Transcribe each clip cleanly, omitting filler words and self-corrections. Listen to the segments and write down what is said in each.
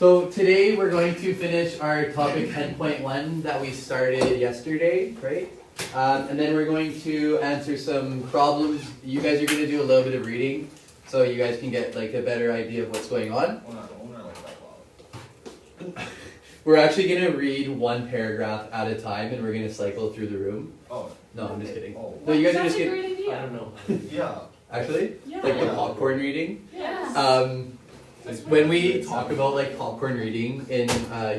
So today we're going to finish our topic 10.1 that we started yesterday, right? And then we're going to answer some problems. You guys are going to do a little bit of reading so you guys can get like a better idea of what's going on. We're actually going to read one paragraph at a time and we're going to cycle through the room. Oh. No, I'm just kidding. Oh. No, you guys are That's just a kidding. great idea. I don't know. Yeah. Actually? Yeah. Like the Yeah. popcorn reading. Yes. When we talk about like popcorn reading in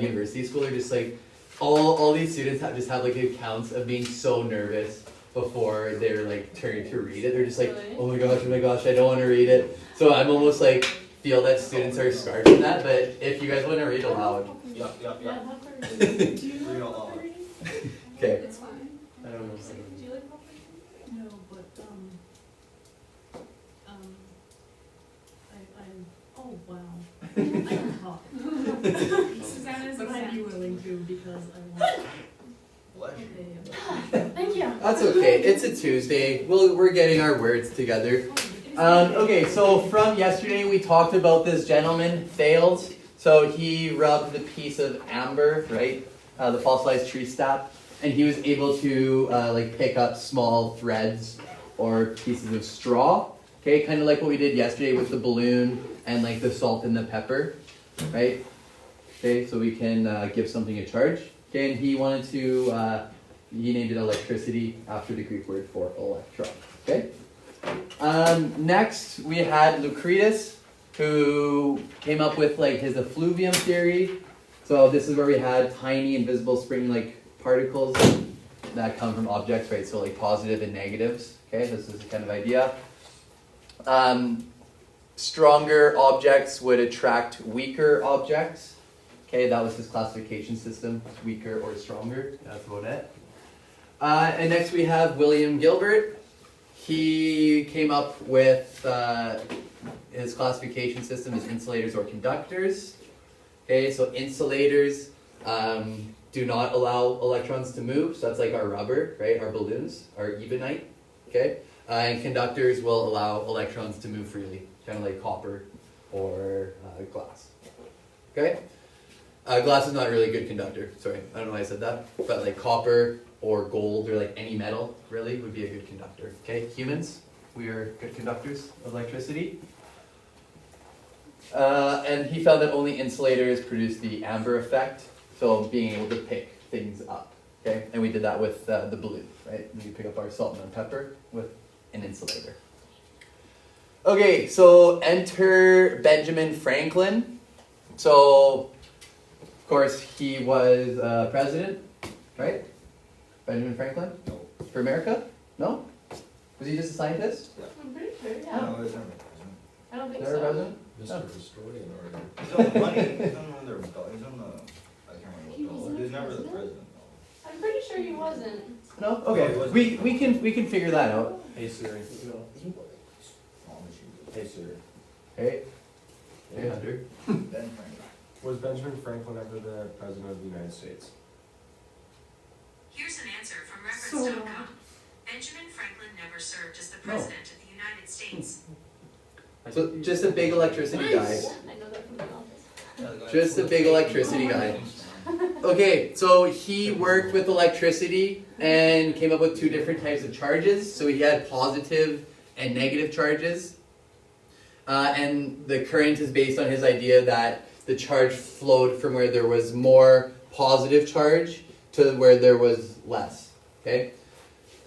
university school, they're just like all these students just have like accounts of being so nervous before they're like turning to read it. They're just like, Really? oh my gosh, I don't want to read it. So I'm almost like feel that students are scarred from that. But if you guys want to read aloud, Yeah. Yeah, popcorn reading. Do you Read like out popcorn loud. reading? okay. It's fine. I don't know. Do you like popcorn reading? No, but, oh, wow. I can talk. Susanna's But I'd be exempt. willing to because I want. Bless you. Okay. Thank you. That's okay. It's a Tuesday. We're getting our words together. Okay, so from yesterday we talked about this gentleman, Thales. So he rubbed the piece of amber, right, the fossilized tree sap, and he was able to like pick up small threads or pieces of straw. Okay, kind of like what we did yesterday with the balloon and like the salt and the pepper, right? Okay, so we can give something a charge. Okay, and he wanted to, he named it electricity after the Greek word for electron. Okay. Next, we had Lucretus, who came up with like his effluvium theory. So this is where we had tiny invisible spring-like particles that come from objects, right? So like positive and negatives. Okay, this is the kind of idea. Stronger objects would attract weaker objects. Okay, that was his classification system, weaker or stronger. That's about it. And next we have William Gilbert. He came up with his classification system as insulators or conductors. Okay, so insulators do not allow electrons to move. So that's like our rubber, right? Our balloons, our ebonite. Okay, and conductors will allow electrons to move freely, kind of like copper or glass. Okay, glass is not really a good conductor. Sorry, I don't know why I said that, but like copper or gold or like any metal really would be a good conductor. Okay, humans, we are good conductors of electricity. And he found that only insulators produce the amber effect, so being able to pick things up. Okay, and we did that with the balloon, right? We pick up our salt and pepper with an insulator. Okay, so enter Benjamin Franklin. So, of course, he was president, right? Benjamin Franklin? No. For America? No? Was he just a scientist? I'm pretty sure, yeah. No, it's never I don't think Never so. president? Mr. Historian or He's on the money. He's on their belt. He's on the. I can't He remember what wasn't belt. He's the never the president? president though. I'm pretty sure he wasn't. No? Oh, he Okay. wasn't. We can figure that out. Hey Siri. Small machine. Hey Siri. Hey. Hey Hunter. Ben Franklin. Was Benjamin Franklin ever the president of the United States? Here's an answer from So reference.com. Benjamin Franklin never served as the president of the United States. So just a big electricity guy. I know that from the office. Just a big electricity guy. Okay, so he worked with electricity and came up with two different types of charges. So he had positive and negative charges. And the current is based on his idea that the charge flowed from where there was more positive charge to where there was less. Okay?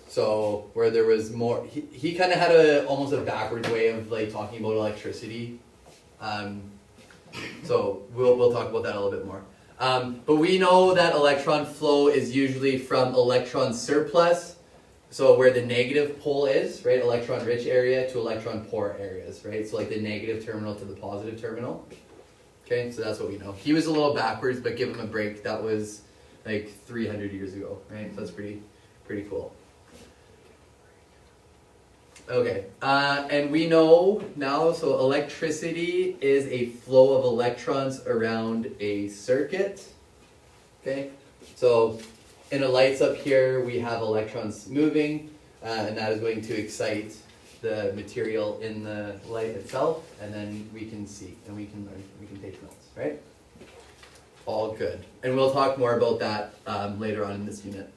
So where there was more, he kind of had almost a backwards way of like talking about electricity. So we'll talk about that a little bit more. But we know that electron flow is usually from electron surplus, so where the negative pole is, right, electron rich area to electron poor areas, right, so like the negative terminal to the positive terminal. Okay, so that's what we know. He was a little backwards, but give him a break. That was like 300 years ago, right? So that's pretty cool. Okay, and we know now, so electricity is a flow of electrons around a circuit. Okay, so in the lights up here, we have electrons moving, and that is going to excite the material in the light itself, and then we can see, and we can learn, we can take notes, right? all good. And we'll talk more about that later on in this unit.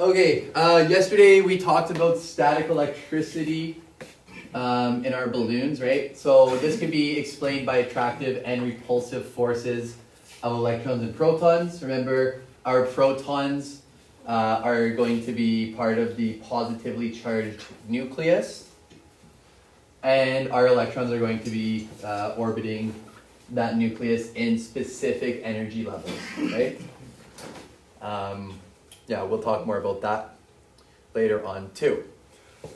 Okay, yesterday we talked about static electricity in our balloons, right? So this can be explained by attractive and repulsive forces of electrons and protons. Remember, our protons are going to be part of the positively charged nucleus, and our electrons are going to be orbiting that nucleus in specific energy levels, right? Yeah, we'll talk more about that later on too.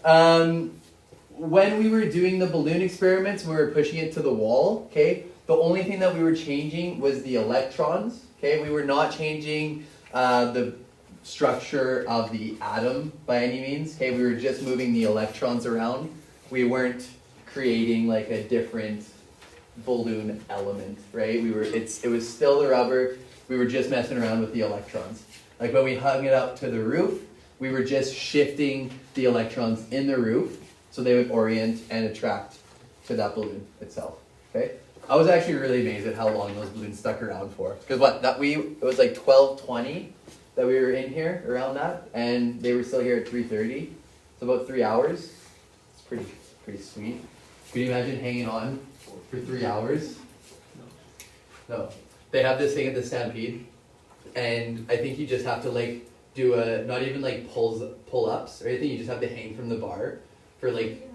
When we were doing the balloon experiments, we were pushing it to the wall, okay? The only thing that we were changing was the electrons, okay? We were not changing the structure of the atom by any means, okay? We were just moving the electrons around. We weren't creating like a different balloon element, right? It was still the rubber. We were just messing around with the electrons. Like when we hung it up to the roof, we were just shifting the electrons in the roof so they would orient and attract to that balloon itself, okay? I was actually really amazed at how long those balloons stuck around for. Because it was like 12:20 that we were in here, around that, and they were still here at 3:30. So about 3 hours. It's pretty sweet. Could you imagine hanging on for 3 hours? No. They have this thing at the Stampede, and I think you just have to like do not even like pull-ups or anything, you just have to hang from the bar for like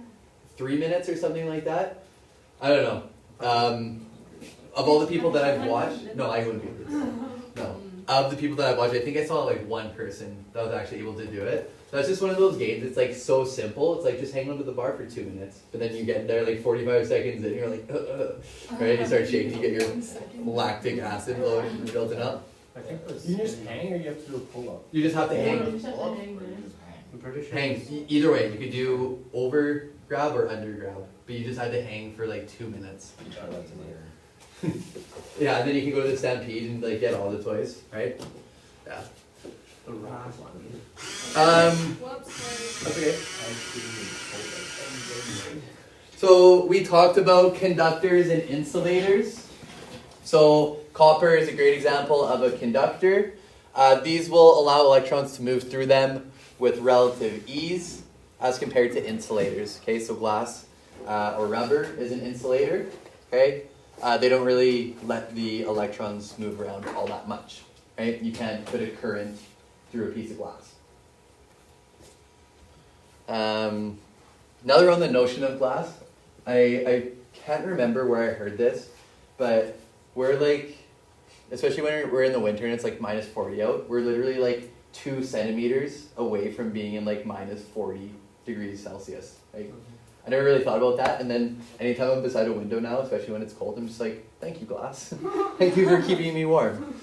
3 minutes or something like that. I don't know. Of all the people that I've watched, no, I wouldn't be able to do it. No. Of the people that I've watched, I think I saw like one person that was actually able to do it. That's just one of those games. It's like so simple. It's like just hang onto the bar for 2 minutes, but then you get there like 45 seconds and you're like, right? You start shaking, you get your lactic acid building up. I think you just hang or you have to do a pull-up? You just have to You hang. just have to hang there. I'm pretty sure. Hang. Either way, you could do over grab or under grab, but you just had to hang for like 2 minutes. Yeah, and then you can go to the Stampede and like get all the toys, right? Yeah. The rock one. Whoops, sorry. That's okay. So we talked about conductors and insulators. So copper is a great example of a conductor. These will allow electrons to move through them with relative ease as compared to insulators. Okay, so glass or rubber is an insulator. Okay, they don't really let the electrons move around all that much. Right, you can't put a current through a piece of glass. Now that we're on the notion of glass, I can't remember where I heard this, but we're like, especially when we're in the winter and it's like minus 40 out, we're literally like 2 centimeters away from being in like minus 40 degrees Celsius. Like, I never really thought about that, and then anytime I'm beside a window now, especially when it's cold, I'm just like, thank you, glass. Thank you for keeping me warm.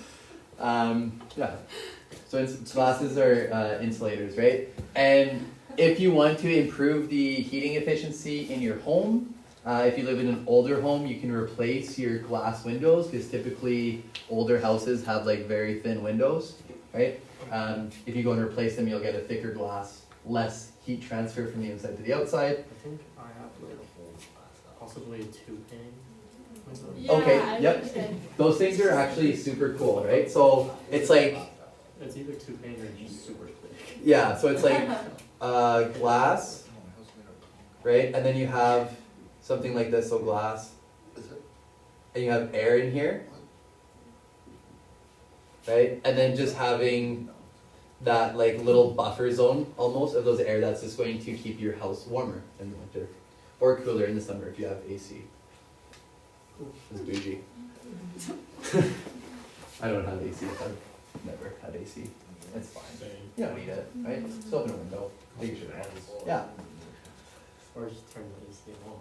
Yeah. So glasses are insulators, right? And if you want to improve the heating efficiency in your home, if you live in an older home, you can replace your glass windows, because typically older houses have like very thin windows, right? If you go and replace them, you'll get a thicker glass, less heat transfer from the inside to the outside. I think I have like possibly a 2-pane window. Yeah, Okay, I yep. understand. Those things are actually super cool, right? So it's like, It's either 2-pane or just super thick. yeah, so it's like glass, right? And then you have something like this, so glass. And you have air in here, right? And then just having that like little buffer zone almost of those air that's just going to keep your house warmer in the winter. Or cooler in the summer if you have AC. It's bougie. I don't have AC, I've never had AC. It's fine. You don't need it, right? Just open a window. Take your shirt off. Yeah. Or just turn the AC on.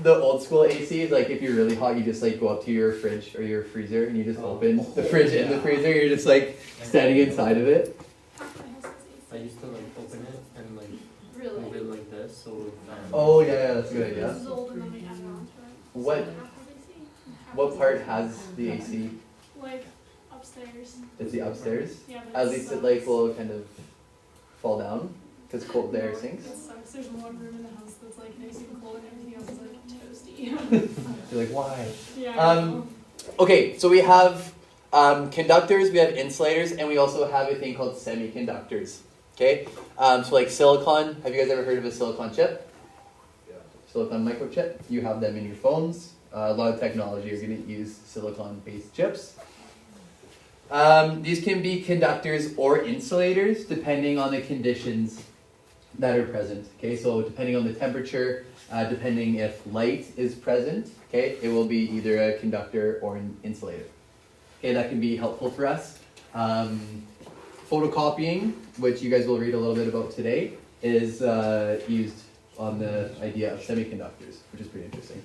The old school AC is like if you're really hot, you just like go up to your fridge or your freezer and you just open the fridge and the freezer. You're just like standing inside of it. I used to like open it and like Really? move it like this, so it would fan. Oh yeah, that's a good idea. This is older than we have now. What part has the AC? Like upstairs. It's the upstairs. Yeah, but At least it like will kind of fall down because cold air sinks. It sucks. There's one room in the house that's like nice and cold and everything else is like toasty. You're like, why? Yeah. Okay, so we have conductors, we have insulators, and we also have a thing called semiconductors. Okay, so like silicon. Have you guys ever heard of a silicon chip? Yeah. Silicon microchip. You have them in your phones. A lot of technology are going to use silicon-based chips. These can be conductors or insulators depending on the conditions that are present. Okay, so depending on the temperature, depending if light is present, okay, it will be either a conductor or an insulator. Okay, that can be helpful for us. Photocopying, which you guys will read a little bit about today, is used on the idea of semiconductors, which is pretty interesting.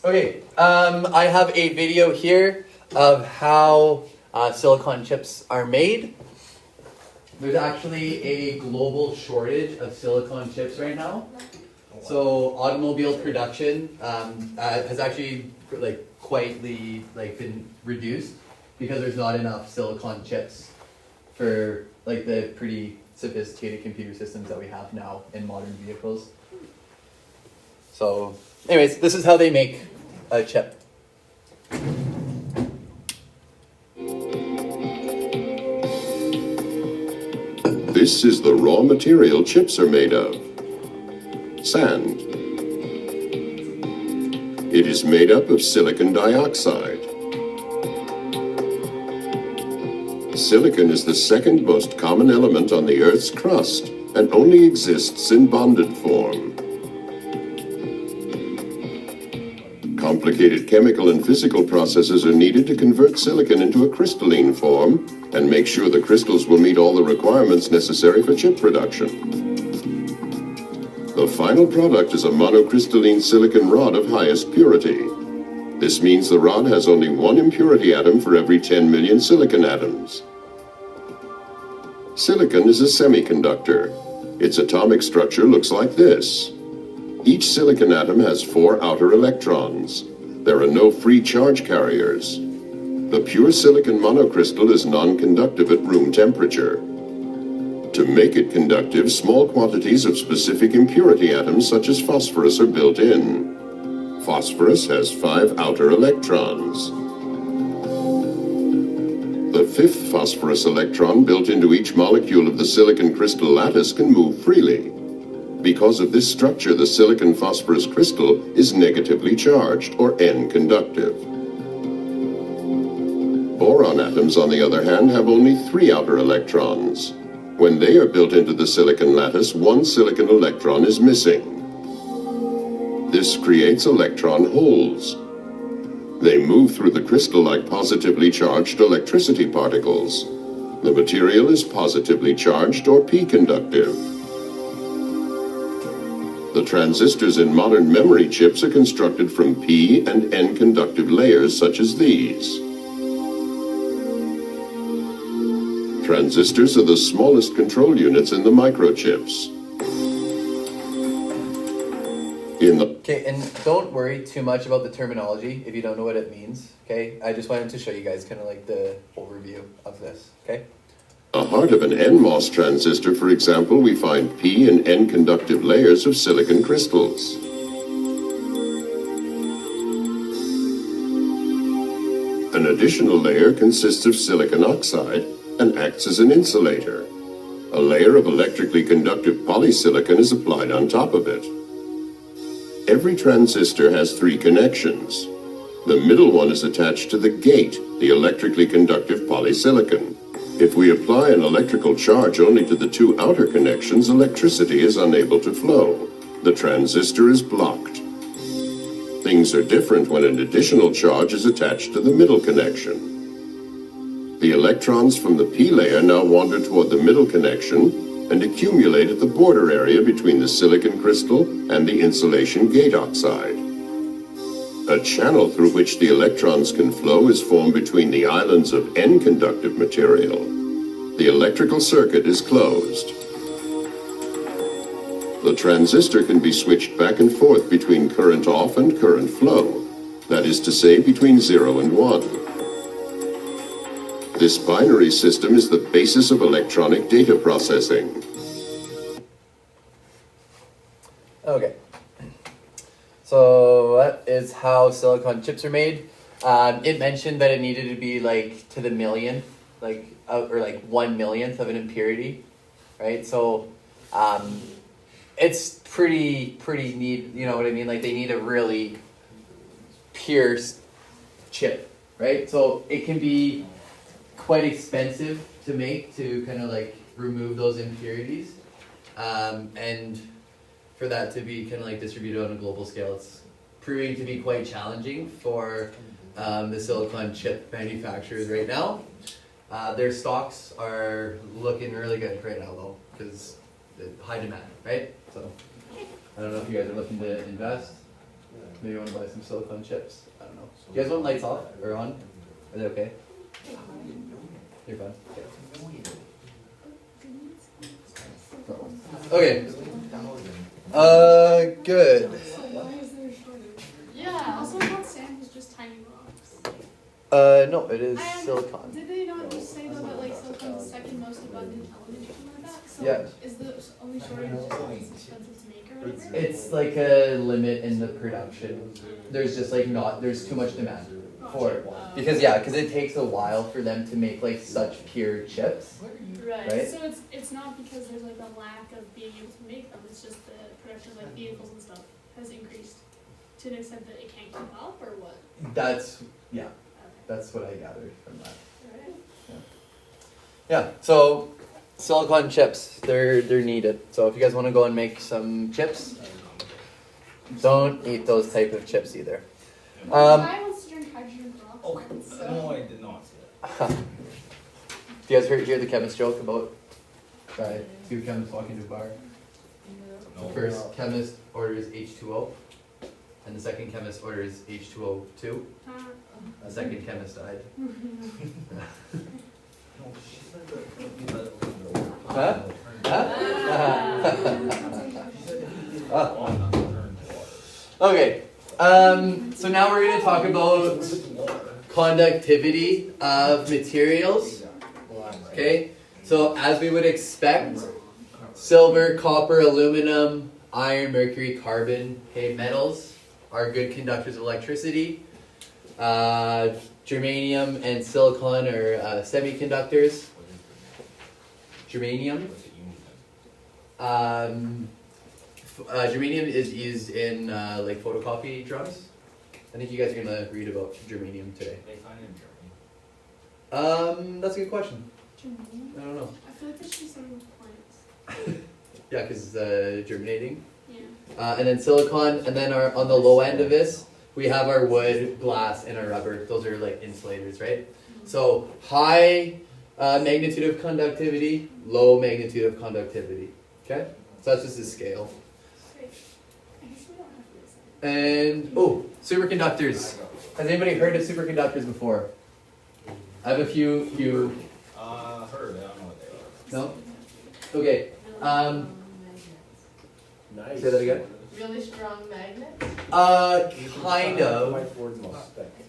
Okay, I have a video here of how silicon chips are made. There's actually a global shortage of silicon chips right now. So automobile production has actually quietly been reduced because there's not enough silicon chips for the pretty sophisticated computer systems that we have now in modern vehicles. So, anyways, this is how they make a chip. This is the raw material chips are made of. Sand. It is made up of silicon dioxide. Silicon is the second most common element on the Earth's crust and only exists in bonded form. Complicated chemical and physical processes are needed to convert silicon into a crystalline form and make sure the crystals will meet all the requirements necessary for chip production. The final product is a monocrystalline silicon rod of highest purity. This means the rod has only one impurity atom for every 10 million silicon atoms. Silicon is a semiconductor. Its atomic structure looks like this. Each silicon atom has 4 outer electrons. There are no free charge carriers. The pure silicon monocrystal is non-conductive at room temperature. To make it conductive, small quantities of specific impurity atoms such as phosphorus are built in. Phosphorus has 5 outer electrons. The 5th phosphorus electron built into each molecule of the silicon crystal lattice can move freely. Because of this structure, the silicon phosphorus crystal is negatively charged, or N-conductive. Boron atoms, on the other hand, have only 3 outer electrons. When they are built into the silicon lattice, 1 silicon electron is missing. This creates electron holes. They move through the crystal like positively charged electricity particles. The material is positively charged, or p-conductive. The transistors in modern memory chips are constructed from p and n-conductive layers such as these. Transistors are the smallest control units in the microchips. Okay, and don't worry too much about the terminology if you don't know what it means, okay? I just wanted to show you guys kind of the overview of this, okay? The heart of an NMOS transistor, for example, we find p and n-conductive layers of silicon crystals. An additional layer consists of silicon oxide and acts as an insulator. A layer of electrically conductive polysilicon is applied on top of it. Every transistor has 3 connections. The middle one is attached to the gate, the electrically conductive polysilicon. If we apply an electrical charge only to the 2 outer connections, electricity is unable to flow. The transistor is blocked. Things are different when an additional charge is attached to the middle connection. The electrons from the p layer now wander toward the middle connection and accumulate at the border area between the silicon crystal and the insulation gate oxide. A channel through which the electrons can flow is formed between the islands of n-conductive material. The electrical circuit is closed. The transistor can be switched back and forth between current off and current flow, that is to say, between 0 and 1. This binary system is the basis of electronic data processing. Okay. So that is how silicon chips are made. It mentioned that it needed to be like to the millionth, like or like 1/1,000,000th of an impurity, right? So, it's pretty neat. You know what I mean? Like they need a really pure chip, right? So it can be quite expensive to make to kind of like remove those impurities, and for that to be kind of like distributed on a global scale, it's proving to be quite challenging for the silicon chip manufacturers right now. Their stocks are looking really good right now though, because the high demand, right? So I don't know if you guys are looking to invest. Maybe you want to buy some silicon chips. I don't know. You guys want lights off or on? Are they okay? You're fine. Okay. Good. So why is there a shortage? Yeah, also I thought sand was just tiny rocks. No, it is I silicon. Did they not just say though that like silicon is the second most abundant element or something like that? So Yeah. is the only shortage just because it's expensive to make or whatever? It's like a limit in the production. There's just like there's too much demand for it. Because it takes a while for them to make like such pure chips. Right. Right? So it's not because there's like a lack of being able to make them. It's just the production of like vehicles and stuff has increased to an extent that it can't keep up, or what? That's Okay. that's what I gathered from that. Alright. Yeah, so silicon chips, they're needed. So if you guys want to go and make some chips, don't eat those type of chips either. I wants to drink hydrogen peroxide. So. No, I did not see that. Do you guys hear the chemist joke about two chemists walking to a bar? No. The first chemist orders H2O, and the second chemist orders H2O2. The second chemist died. No, she said that. Huh? Okay, so now we're going to talk about conductivity of materials. Okay, so as we would expect, silver, copper, aluminum, iron, mercury, carbon, okay, metals are good conductors of electricity. Germanium and silicon are semiconductors. Germanium. Germanium is used in like photocopy drums. I think you guys are gonna read about germanium today. They find it in Germany. That's a good question. Germanium? I don't know. I feel like there should be something with plants. Yeah, because germinating. Yeah. And then silicon, and then on the low end of this, we have our wood, glass, and our rubber. Those are like insulators, right? So high magnitude of conductivity, low magnitude of conductivity. Okay? So that's just a scale. Great. I guess we don't have to listen. And, superconductors. Has anybody heard of superconductors before? I have a few. Heard. I don't know what they are. No? Okay. Nice. Say that again? Really strong magnets? Kind of.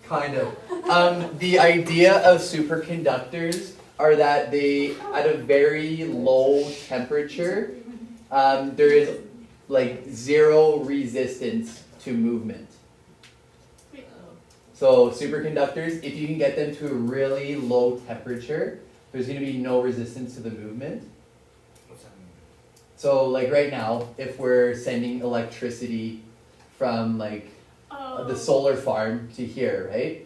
Kind of. The idea of superconductors are that they, at a very low temperature, there is like zero resistance to movement. Wait, So superconductors, if you can get them to a really low temperature, there's going to be no resistance to the movement. What's that mean? So like right now, if we're sending electricity from like the solar farm to here, right?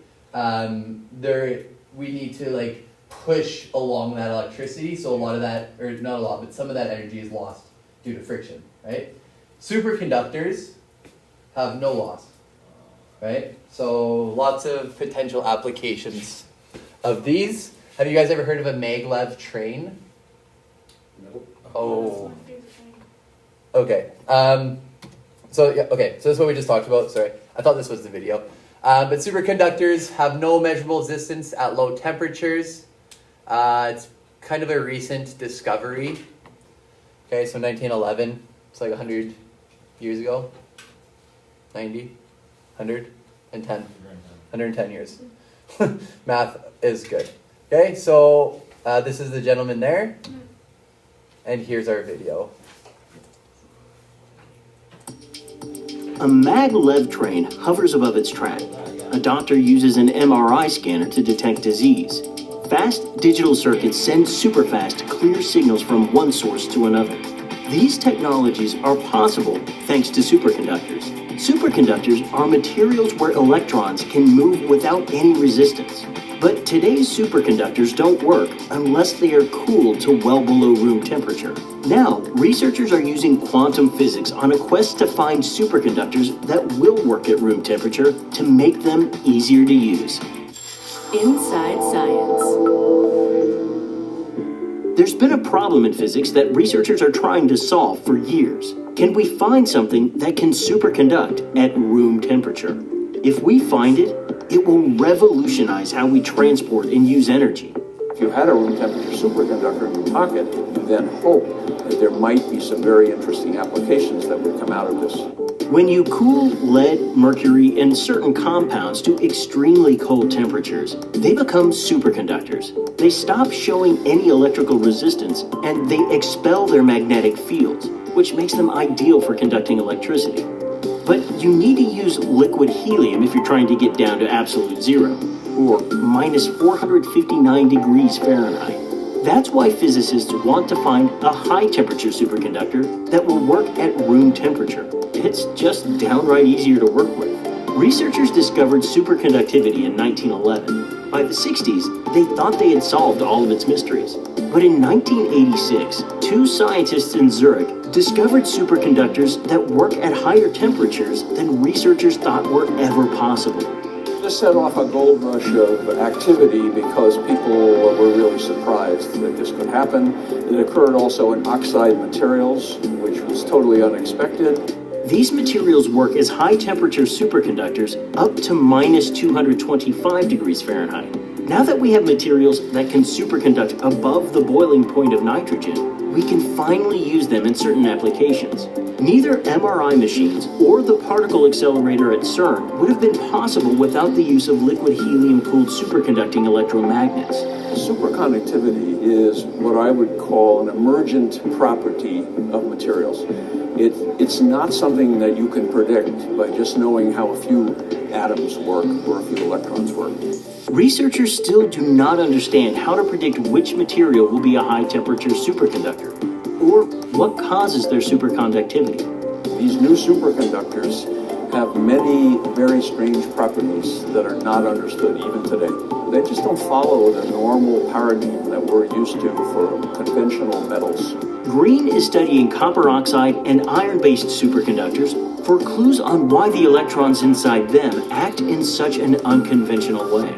We need to like push along that electricity, so a lot of that, or not a lot, but some of that energy is lost due to friction, right? Superconductors have no loss, right? So lots of potential applications of these. Have you guys ever heard of a maglev train? Nope. Oh. That's my favorite thing. Okay. So this is what we just talked about. Sorry, I thought this was the video. But superconductors have no measurable resistance at low temperatures. It's kind of a recent discovery. Okay, so 1911. It's like 100 years ago. 90, 110, 110 years. Math is good. Okay, so this is the gentleman there, and here's our video. A maglev train hovers above its track. A doctor uses an MRI scanner to detect disease. Fast digital circuits send superfast, clear signals from one source to another. These technologies are possible thanks to superconductors. Superconductors are materials where electrons can move without any resistance. But today's superconductors don't work unless they are cooled to well below room temperature. Now, researchers are using quantum physics on a quest to find superconductors that will work at room temperature to make them easier to use. Inside Science. There's been a problem in physics that researchers are trying to solve for years. Can we find something that can superconduct at room temperature? If we find it, it will revolutionize how we transport and use energy. If you had a room temperature superconductor in your pocket, you then hope that there might be some very interesting applications that would come out of this. When you cool lead, mercury, and certain compounds to extremely cold temperatures, they become superconductors. They stop showing any electrical resistance, and they expel their magnetic fields, which makes them ideal for conducting electricity. But you need to use liquid helium if you're trying to get down to absolute zero, or minus 459 degrees Fahrenheit. That's why physicists want to find a high-temperature superconductor that will work at room temperature. It's just downright easier to work with. Researchers discovered superconductivity in 1911. By the 60s, they thought they had solved all of its mysteries. But in 1986, two scientists in Zurich discovered superconductors that work at higher temperatures than researchers thought were ever possible. This set off a gold rush of activity because people were really surprised that this could happen. It occurred also in oxide materials, which was totally unexpected. These materials work as high-temperature superconductors up to minus 225 degrees Fahrenheit. Now that we have materials that can superconduct above the boiling point of nitrogen, we can finally use them in certain applications. Neither MRI machines or the particle accelerator at CERN would have been possible without the use of liquid helium-cooled superconducting electromagnets. Superconductivity is what I would call an emergent property of materials. It's not something that you can predict by just knowing how a few atoms work or a few electrons work. Researchers still do not understand how to predict which material will be a high-temperature superconductor, or what causes their superconductivity. These new superconductors have many very strange properties that are not understood even today. They just don't follow the normal paradigm that we're used to for conventional metals. Green is studying copper oxide and iron-based superconductors for clues on why the electrons inside them act in such an unconventional way.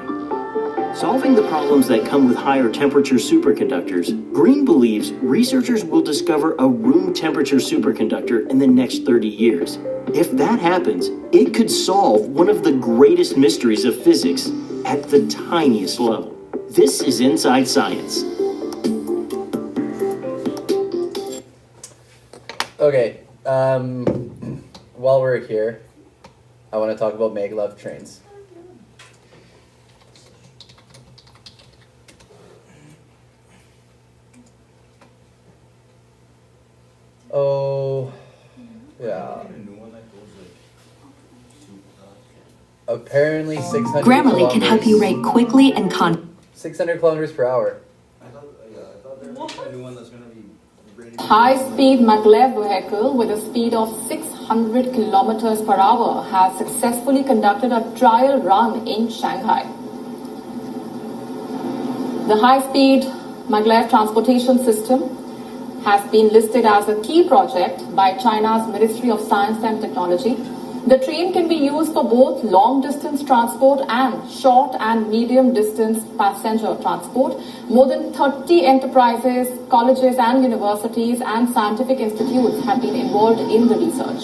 Solving the problems that come with higher temperature superconductors, Green believes researchers will discover a room temperature superconductor in the next 30 years. If that happens, it could solve one of the greatest mysteries of physics at the tiniest level. This is Inside Science. Okay, while we're here, I want to talk about maglev trains. Oh, yeah. Apparently 600 Grammarly can help you write quickly and 600 kilometers per hour. I thought there was a new one that's gonna be ready. High-speed maglev vehicle with a speed of 600 kilometers per hour has successfully conducted a trial run in Shanghai. The high-speed maglev transportation system has been listed as a key project by China's Ministry of Science and Technology. The train can be used for both long-distance transport and short and medium-distance passenger transport. More than 30 enterprises, colleges and universities and scientific institutes have been involved in the research.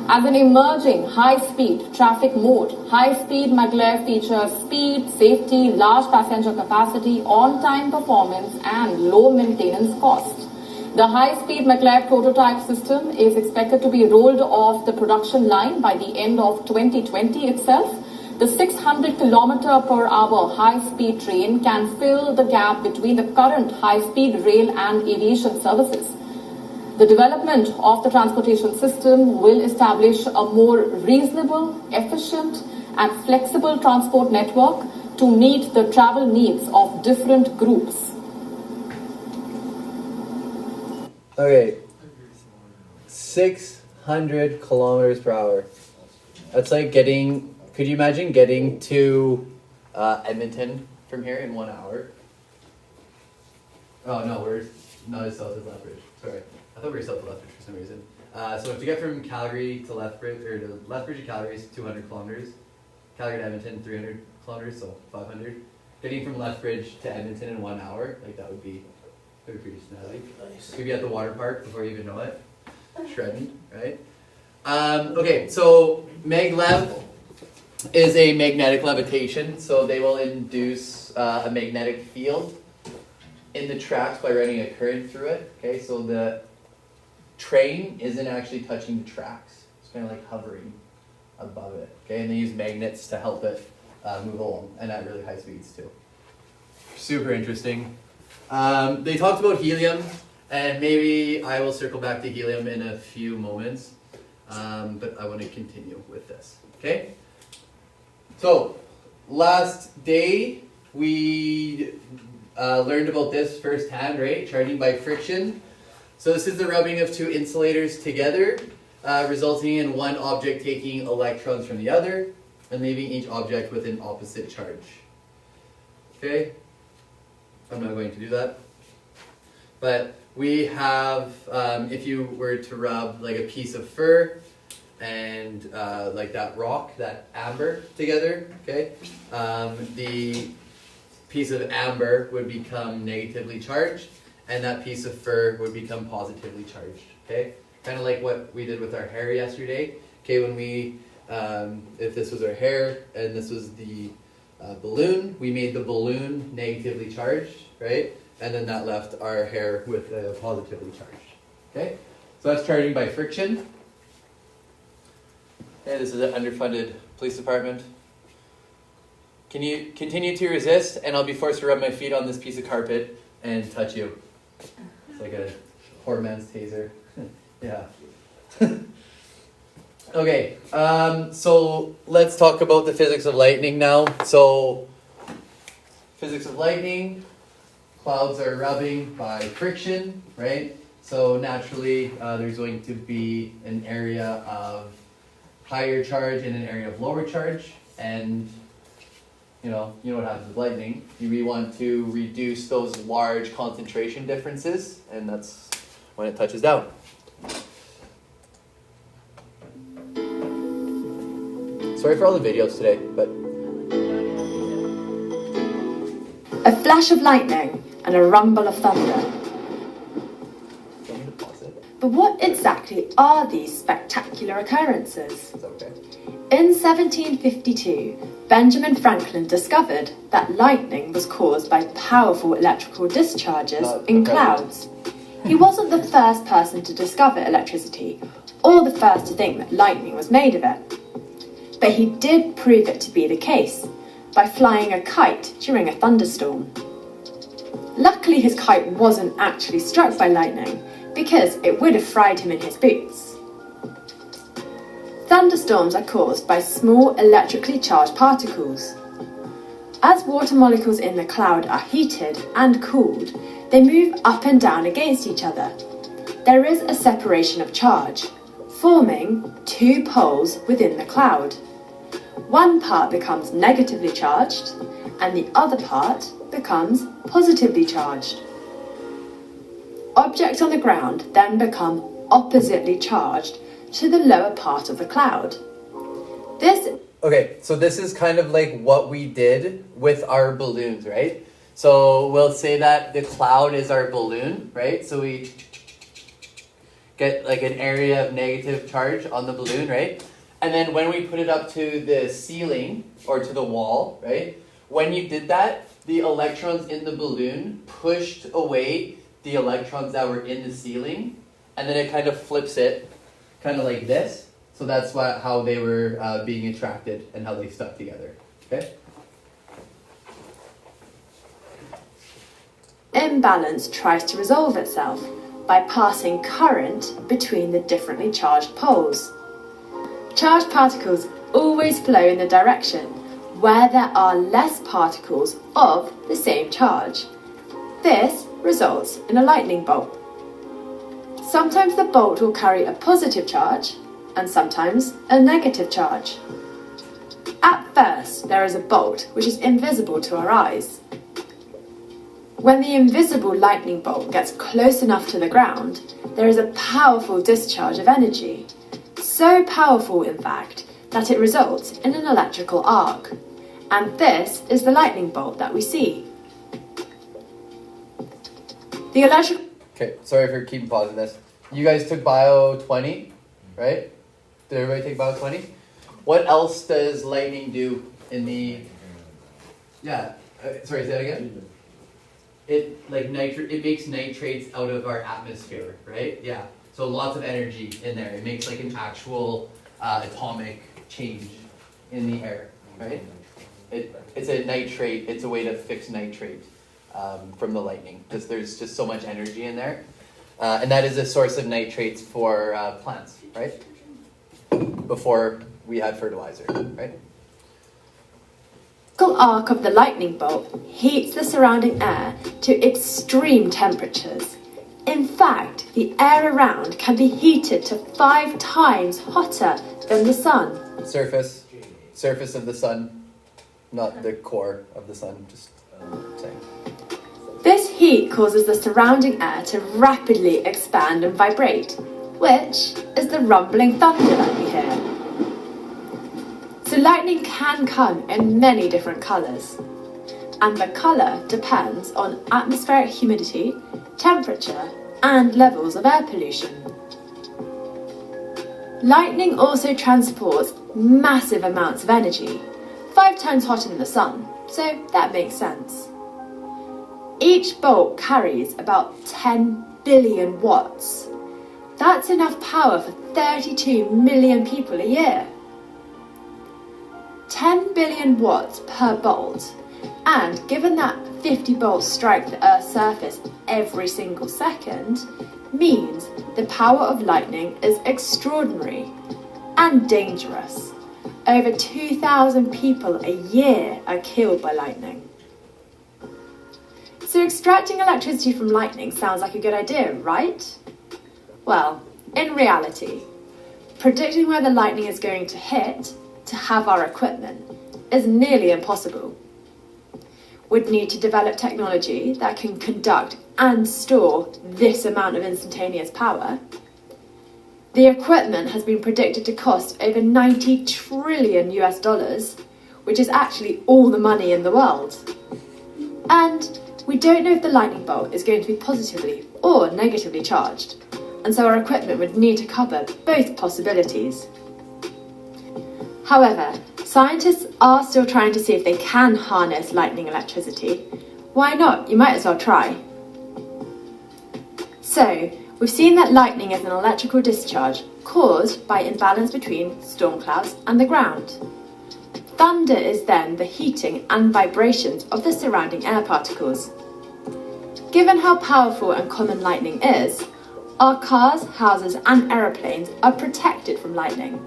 As an emerging high-speed traffic mode, high-speed maglev features speed, safety, large passenger capacity, on-time performance and low maintenance cost. The high-speed maglev prototype system is expected to be rolled off the production line by the end of 2020 itself. The 600 km per hour high-speed train can fill the gap between the current high-speed rail and aviation services. The development of the transportation system will establish a more reasonable, efficient, and flexible transport network to meet the travel needs of different groups. Okay. 600 kilometers per hour. That's like getting, could you imagine getting to Edmonton from here in 1 hour? Oh no, we're not as south as Lethbridge. Sorry. I thought we were south of Lethbridge for some reason. So to get from Calgary to Lethbridge, or to Lethbridge to Calgary is 200 kilometers. Calgary to Edmonton, 300 kilometers, so 500. Getting from Lethbridge to Edmonton in 1 hour, like that would be pretty snazzy. Could be at the water park before you even know it. Shredding, right? Okay, so maglev is a magnetic levitation, so they will induce a magnetic field in the tracks by running a current through it. Okay, so the train isn't actually touching the tracks; it's kind of like hovering above it. Okay, and they use magnets to help it move along, and at really high speeds too. Super interesting. They talked about helium, and maybe I will circle back to helium in a few moments, but I want to continue with this. Okay. So last day we learned about this firsthand, right? Charging by friction. So this is the rubbing of two insulators together, resulting in one object taking electrons from the other and leaving each object with an opposite charge. Okay? I'm not going to do that. But we have, if you were to rub like a piece of fur and like that rock, that amber together, okay? The piece of amber would become negatively charged, and that piece of fur would become positively charged, okay? Kind of like what we did with our hair yesterday, okay? When we, if this was our hair and this was the balloon, we made the balloon negatively charged, right? And then that left our hair with positively charged, okay? So that's charging by friction. Okay, this is an underfunded police department. Can you continue to resist, and I'll be forced to rub my feet on this piece of carpet and touch you. It's like a poor man's taser. Yeah. Okay, so let's talk about the physics of lightning now. So, physics of lightning, clouds are rubbing by friction, right? So naturally, there's going to be an area of higher charge and an area of lower charge, and you know what happens with lightning. We want to reduce those large concentration differences, and that's when it touches down. Sorry for all the videos today, but... A flash of lightning and a rumble of thunder. But what exactly are these spectacular occurrences? It's okay. In 1752, Benjamin Franklin discovered that lightning was caused by powerful electrical discharges in clouds. He wasn't the first person to discover electricity, or the first to think that lightning was made of it. But he did prove it to be the case by flying a kite during a thunderstorm. Luckily, his kite wasn't actually struck by lightning, because it would have fried him in his boots. Thunderstorms are caused by small electrically charged particles. As water molecules in the cloud are heated and cooled, they move up and down against each other. There is a separation of charge, forming two poles within the cloud. One part becomes negatively charged, and the other part becomes positively charged. Objects on the ground then become oppositely charged to the lower part of the cloud. Okay, so this is kind of like what we did with our balloons, right? So we'll say that the cloud is our balloon, right? So we get like an area of negative charge on the balloon, right? And then when we put it up to the ceiling or to the wall, right? When you did that, the electrons in the balloon pushed away the electrons that were in the ceiling, and then it kind of flips it, kind of like this. So that's how they were being attracted and how they stuck together. Okay. Imbalance tries to resolve itself by passing current between the differently charged poles. Charged particles always flow in the direction where there are less particles of the same charge. This results in a lightning bolt. Sometimes the bolt will carry a positive charge and sometimes a negative charge. At first, there is a bolt which is invisible to our eyes. When the invisible lightning bolt gets close enough to the ground, there is a powerful discharge of energy. So powerful, in fact, that it results in an electrical arc. And this is the lightning bolt that we see. The electrical... Okay, sorry for keeping pausing this. You guys took Bio 20, right? Did everybody take Bio 20? What else does lightning do in the... Yeah, sorry, say that again? It makes nitrates out of our atmosphere, right? Yeah. So lots of energy in there. It makes like an actual atomic change in the air, right? It's a nitrate. It's a way to fix nitrate from the lightning because there's just so much energy in there, and that is a source of nitrates for plants, right? Before we had fertilizer, right? The arc of the lightning bolt heats the surrounding air to extreme temperatures. In fact, the air around can be heated to 5 times hotter than the sun. Surface of the sun, not the core of the sun, just saying. This heat causes the surrounding air to rapidly expand and vibrate, which is the rumbling thunder that we hear. So lightning can come in many different colours, and the colour depends on atmospheric humidity, temperature, and levels of air pollution. Lightning also transports massive amounts of energy, 5 times hotter than the sun, so that makes sense. Each bolt carries about 10 billion watts. That's enough power for 32 million people a year. 10 billion watts per bolt, and given that 50 bolts strike the Earth's surface every single second, means the power of lightning is extraordinary and dangerous. Over 2,000 people a year are killed by lightning. So extracting electricity from lightning sounds like a good idea, right? Well, in reality, predicting where the lightning is going to hit to have our equipment is nearly impossible. We'd need to develop technology that can conduct and store this amount of instantaneous power. The equipment has been predicted to cost over $90 trillion US, which is actually all the money in the world. And we don't know if the lightning bolt is going to be positively or negatively charged, and so our equipment would need to cover both possibilities. However, scientists are still trying to see if they can harness lightning electricity. Why not? You might as well try. So, we've seen that lightning is an electrical discharge caused by imbalance between storm clouds and the ground. Thunder is then the heating and vibrations of the surrounding air particles. Given how powerful and common lightning is, our cars, houses and aeroplanes are protected from lightning.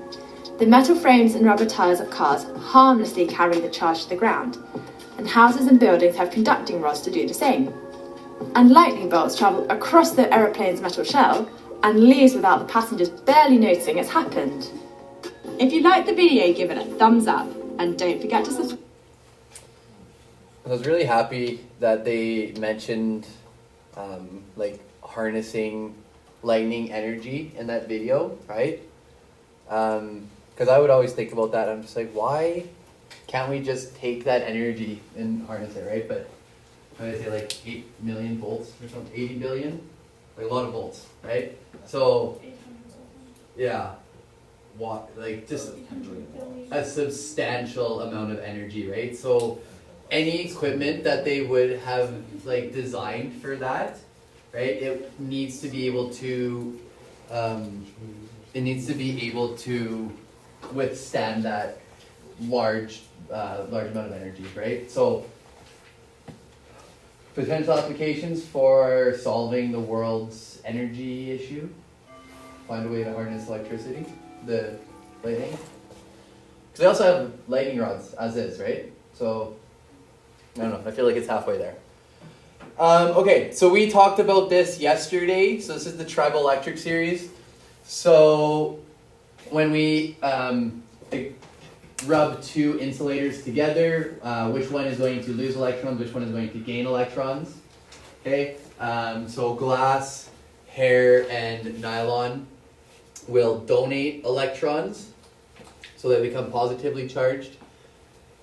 The metal frames and rubber tyres of cars harmlessly carry the charge to the ground, and houses and buildings have conducting rods to do the same. And lightning bolts travel across the aeroplane's metal shell and leaves without the passengers barely noticing it's happened. If you liked the video, give it a thumbs up and don't forget to subscribe. I was really happy that they mentioned harnessing lightning energy in that video, right? Because I would always think about that. I'm just like, why can't we just take that energy and harness it, right? But what did I say, like 8 million volts or something, 80 billion? Like a lot of volts, right? So, yeah, just a substantial amount of energy, right? So any equipment that they would have designed for that, right? It needs to be able to, withstand that large amount of energy, right? So Potential applications for solving the world's energy issue. Find a way to harness electricity, the lightning. Because they also have lightning rods as is, right? So, I don't know, I feel like it's halfway there. Okay, so we talked about this yesterday. So this is the triboelectric series. So when we rub two insulators together, which one is going to lose electrons, which one is going to gain electrons. Okay, so glass, hair, and nylon will donate electrons, so they become positively charged.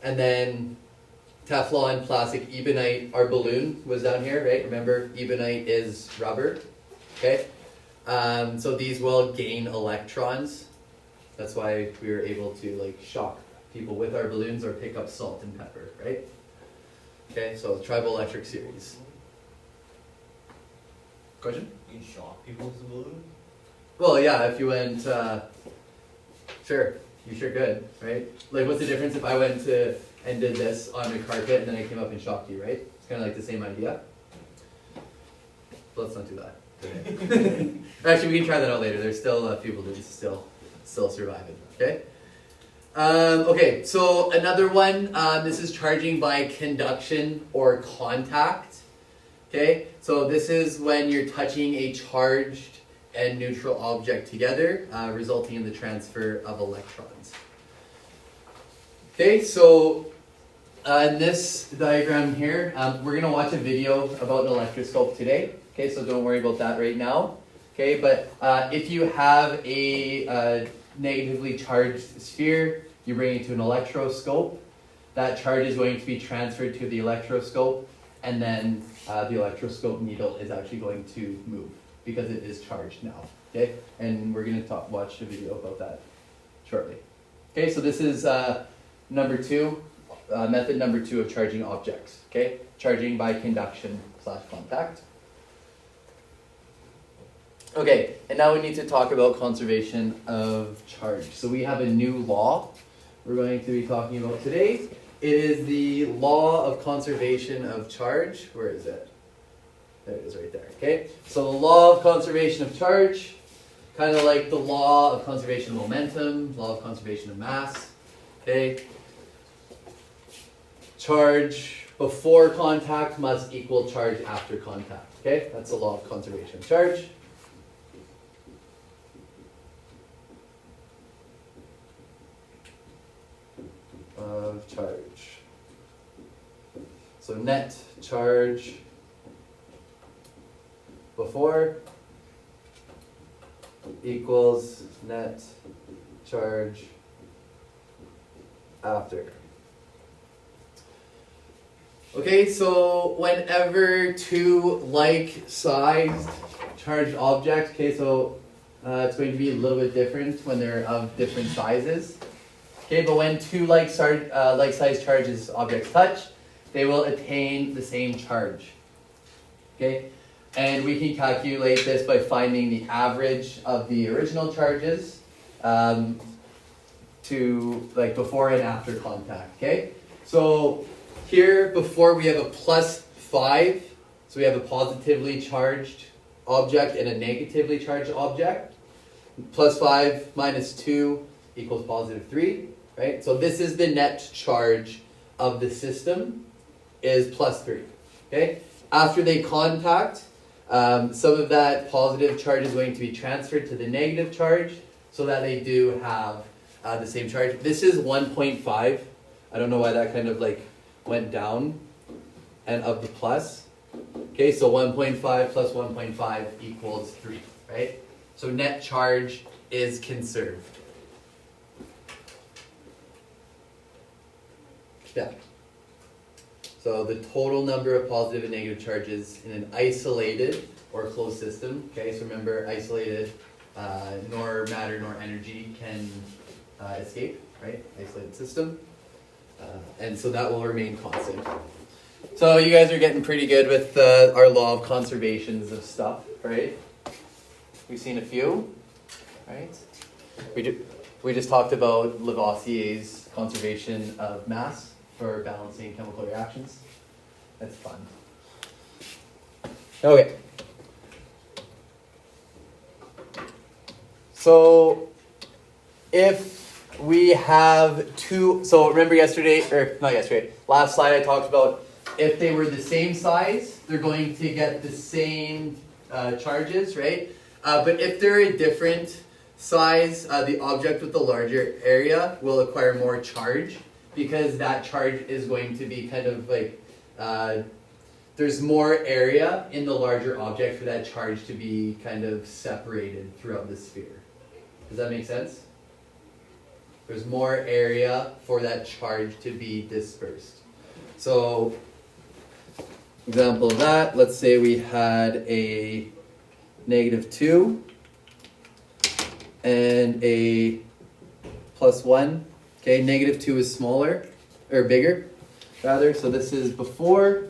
And then Teflon, plastic, ebonite, our balloon was down here, right? Remember, ebonite is rubber, okay? So these will gain electrons. That's why we were able to like shock people with our balloons or pick up salt and pepper, right? Okay, so triboelectric series. Question? You can shock people with the balloon? Well, yeah, if you went, sure, you sure could, right? Like, what's the difference if I went to and did this on a carpet and then I came up and shocked you, right? It's kind of like the same idea. Let's not do that today. Actually, we can try that out later. There's still a few balloons still surviving, okay? Okay, so another one, this is charging by conduction or contact, okay? So this is when you're touching a charged and neutral object together, resulting in the transfer of electrons. Okay, so in this diagram here, we're going to watch a video about an electroscope today. Okay, so don't worry about that right now. Okay, but if you have a negatively charged sphere, you bring it to an electroscope. That charge is going to be transferred to the electroscope, and then the electroscope needle is actually going to move because it is charged now. Okay, and we're going to watch a video about that shortly. Okay, so this is number two, method number two of charging objects. Okay, charging by conduction / contact. Okay, and now we need to talk about conservation of charge. So we have a new law we're going to be talking about today. It is the law of conservation of charge. Where is it? There it is right there, okay? So the law of conservation of charge, kind of like the law of conservation of momentum, law of conservation of mass, okay? Charge before contact must equal charge after contact, okay? That's the law of conservation of charge. Of charge. So net charge before equals net charge after. Okay, so whenever two like-sized charged objects, okay, so it's going to be a little bit different when they're of different sizes. Okay, but when two like-sized charges objects touch, they will attain the same charge. Okay, and we can calculate this by finding the average of the original charges to like before and after contact. Okay, so here before we have a +5, so we have a positively charged object and a negatively charged object. +5 minus 2 equals +3, right? So this is the net charge of the system is +3, okay? After they contact, some of that positive charge is going to be transferred to the negative charge so that they do have the same charge. This is 1.5. I don't know why that kind of like went down and of the plus. Okay, so 1.5 plus 1.5 equals 3, right? So net charge is conserved. Yeah. So the total number of positive and negative charges in an isolated or closed system, okay, so remember isolated, nor matter nor energy can escape, right? Isolated system. And so that will remain constant. So you guys are getting pretty good with our law of conservations of stuff, right? We've seen a few, right? We just talked about Lavoisier's conservation of mass for balancing chemical reactions. That's fun. Okay. So if we have two, so remember yesterday, or not yesterday, last slide I talked about if they were the same size, they're going to get the same charges, right? But if they're a different size, the object with the larger area will acquire more charge because that charge is going to be kind of like, there's more area in the larger object for that charge to be kind of separated throughout the sphere. Does that make sense? There's more area for that charge to be dispersed. So, example of that, let's say we had a -2 and a +1. Okay, -2 is smaller, or bigger, rather. So this is before,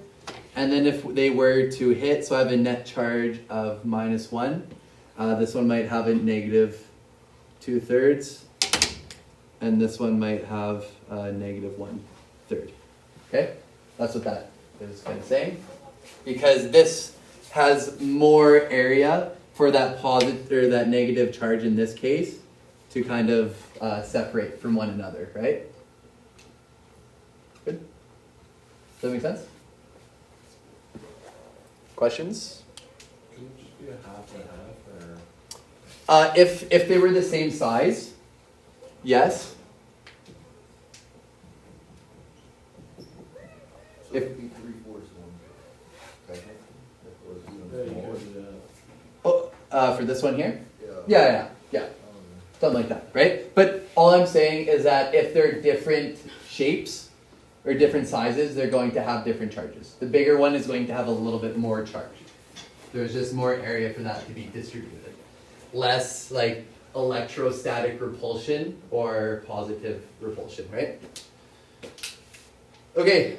and then if they were to hit, so I have a net charge of -1. This one might have a -2/3, and this one might have a -1/3. Okay, that's what that is kind of saying, because this has more area for that positive or that negative charge in this case to kind of separate from one another, right? Good. Does that make sense? Questions? Can it just be a half and half, or? If they were the same size, yes. So it'd be 3/4 one. Technically, if it was even smaller. Oh, for this one here? Yeah. Yeah. Something like that, right? But all I'm saying is that if they're different shapes or different sizes, they're going to have different charges. The bigger one is going to have a little bit more charge. There's just more area for that to be distributed. Less like electrostatic repulsion or positive repulsion, right? Okay,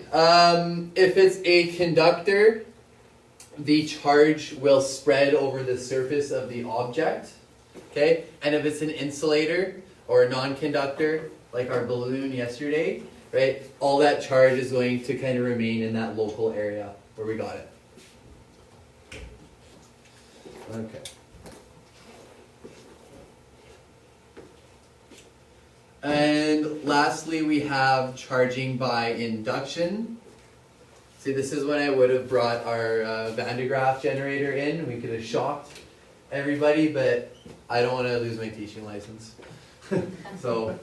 if it's a conductor, the charge will spread over the surface of the object, okay? And if it's an insulator or a non-conductor, like our balloon yesterday, right? All that charge is going to kind of remain in that local area where we got it. Okay. And lastly, we have charging by induction. See, this is when I would have brought our Van de Graaff generator in. We could have shocked everybody, but I don't want to lose my teaching license. So,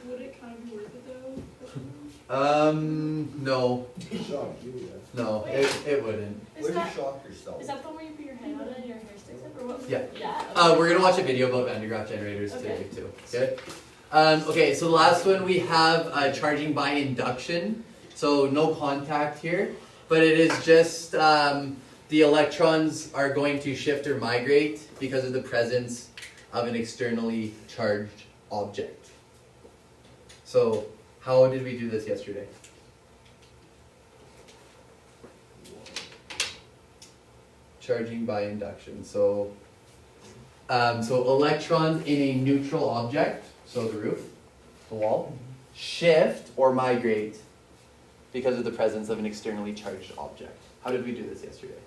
Would it kind of be worth it though? no, Shock you, yeah. no, it wouldn't. Is Where do you that, shock yourself? is that the one where you put your head on it and your hair sticks up, or what? Yeah. Yeah. We're gonna watch a video about Van de Graaff generators today Okay. too. Okay. Okay, so the last one we have charging by induction. So no contact here, but it is just the electrons are going to shift or migrate because of the presence of an externally charged object. So how did we do this yesterday? Charging by induction. So electrons in a neutral object, so the roof, the wall, shift or migrate because of the presence of an externally charged object. How did we do this yesterday?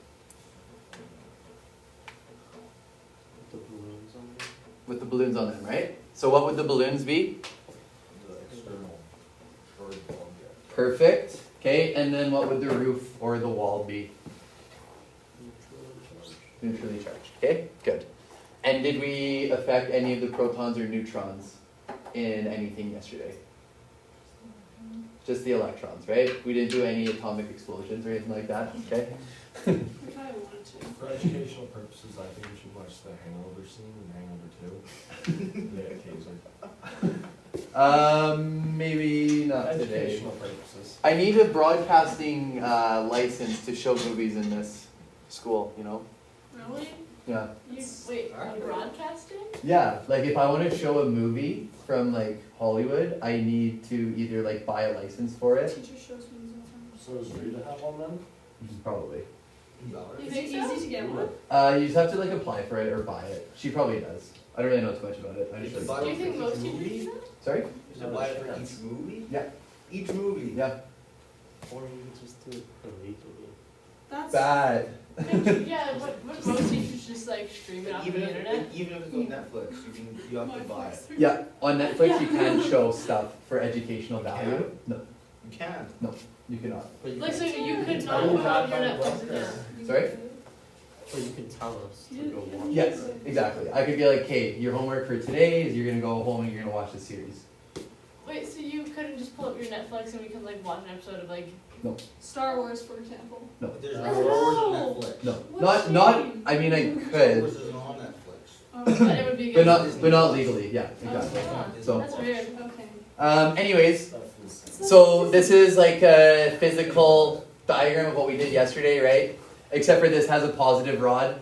The balloons on there? With the balloons on them, right? So what would the balloons be? The external charged object. Perfect. Okay, and then what would the roof or the wall be? Neutrally charged. Okay, good. And did we affect any of the protons or neutrons in anything yesterday? Just the electrons, right? We didn't do any atomic explosions or anything like that, okay? We kind of wanted to. For educational purposes, I think we should watch the Hangover scene in Hangover 2. Yeah, taser. Maybe not today. Educational purposes. I need a broadcasting license to show movies in this school, you know? Really? Yeah. Wait, on broadcasting? Yeah, like if I want to show a movie from like Hollywood, I need to either like buy a license for it. Teacher shows movies all the time. So is Rita have one then? Probably. Is it easy to get one? You just have to like apply for it or buy it. She probably does. I don't really know too much about it. I just like, Do you think most teachers do that? sorry? You should buy it for each movie? Yeah. Each movie? Yeah. Or you could just do it illegally. That's bad. Yeah, but most teachers just like stream it off the Even internet. if it's on Netflix, you have to buy it. Yeah, on Netflix you can show stuff for educational value. No, You can. you cannot. Like, so you could tell not us have that your by Netflix blocker. account. Sorry? But you can tell us to go watch. Yes, exactly. I could be like, hey, your homework for today is you're gonna go home and you're gonna watch the series. Wait, so you couldn't just pull up your Netflix and we could like watch an episode of like. Star Wars, for example. But there's Oh, no Star Wars on no. Netflix. No, What not. shame. I mean, I Star could, Wars isn't on Netflix. But it would be but good. not legally. Yeah, exactly. Oh, So, that's weird. Okay. anyways, Stuff is- so this is like a physical diagram of what we did yesterday, right? Except for this has a positive rod.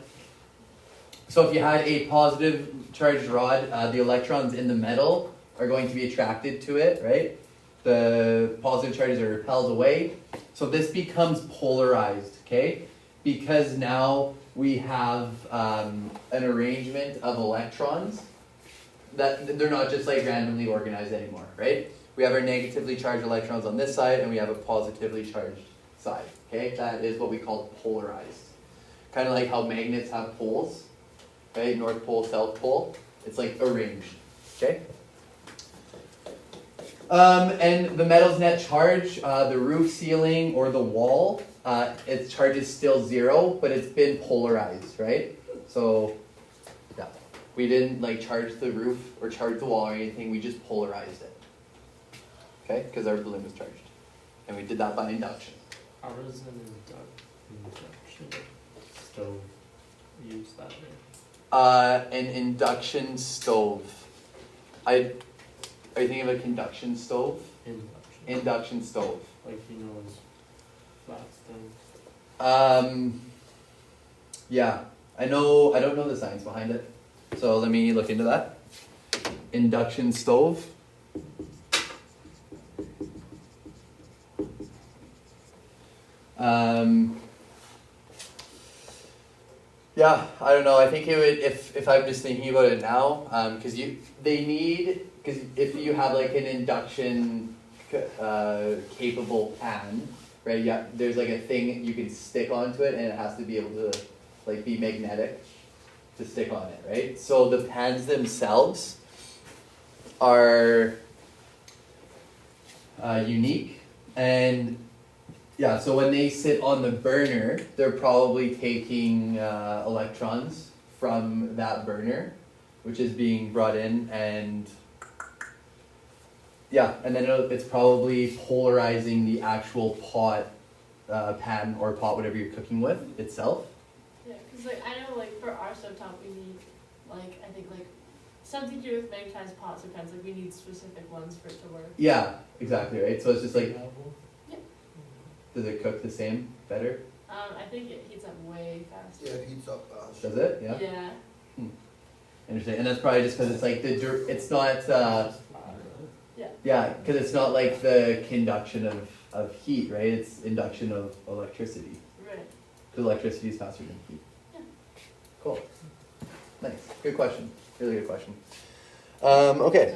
So if you had a positive charged rod, the electrons in the metal are going to be attracted to it, right? The positive charges are repelled away. So this becomes polarized, okay? Because now we have an arrangement of electrons that they're not just like randomly organized anymore, right? We have our negatively charged electrons on this side and we have a positively charged side, okay? That is what we call polarized. Kind of like how magnets have poles, right? North pole, south pole. It's like arranged, okay? And the metal's net charge, the roof, ceiling, or the wall, its charge is still 0, but it's been polarized, right? So, yeah, we didn't like charge the roof or charge the wall or anything, we just polarized it. Okay, because our balloon was charged. And we did that by induction. How does an induction stove use that way? An induction stove. Are you thinking of a conduction stove? Induction. Induction stove. Like, his flat stove. Yeah, I don't know the science behind it. So let me look into that. Induction stove. Yeah, I don't know. I think it would, if I'm just thinking about it now, because if you have like an induction capable pan, right? Yeah, there's like a thing you can stick onto it, and it has to be able to like be magnetic to stick on it, right? So the pans themselves are unique, and yeah, so when they sit on the burner, they're probably taking electrons from that burner, which is being brought in, and yeah, and then it's probably polarizing the actual pot, pan or pot, whatever you're cooking with itself. Yeah, because like I know like for our stovetop we need like I think like something to do with magnetized pots or pans, like we need specific ones for it to work. Yeah, exactly, right? So it's just like, does it cook the same, better? I think it heats up way faster. Yeah, it heats up fast. Does it? Yeah. Yeah. Interesting, and that's probably just because it's like it's not. Yeah, because it's not like the conduction of heat, right? It's induction of electricity. Right. Because electricity is faster than heat. Yeah. Cool. Nice. Good question. Really good question. Okay.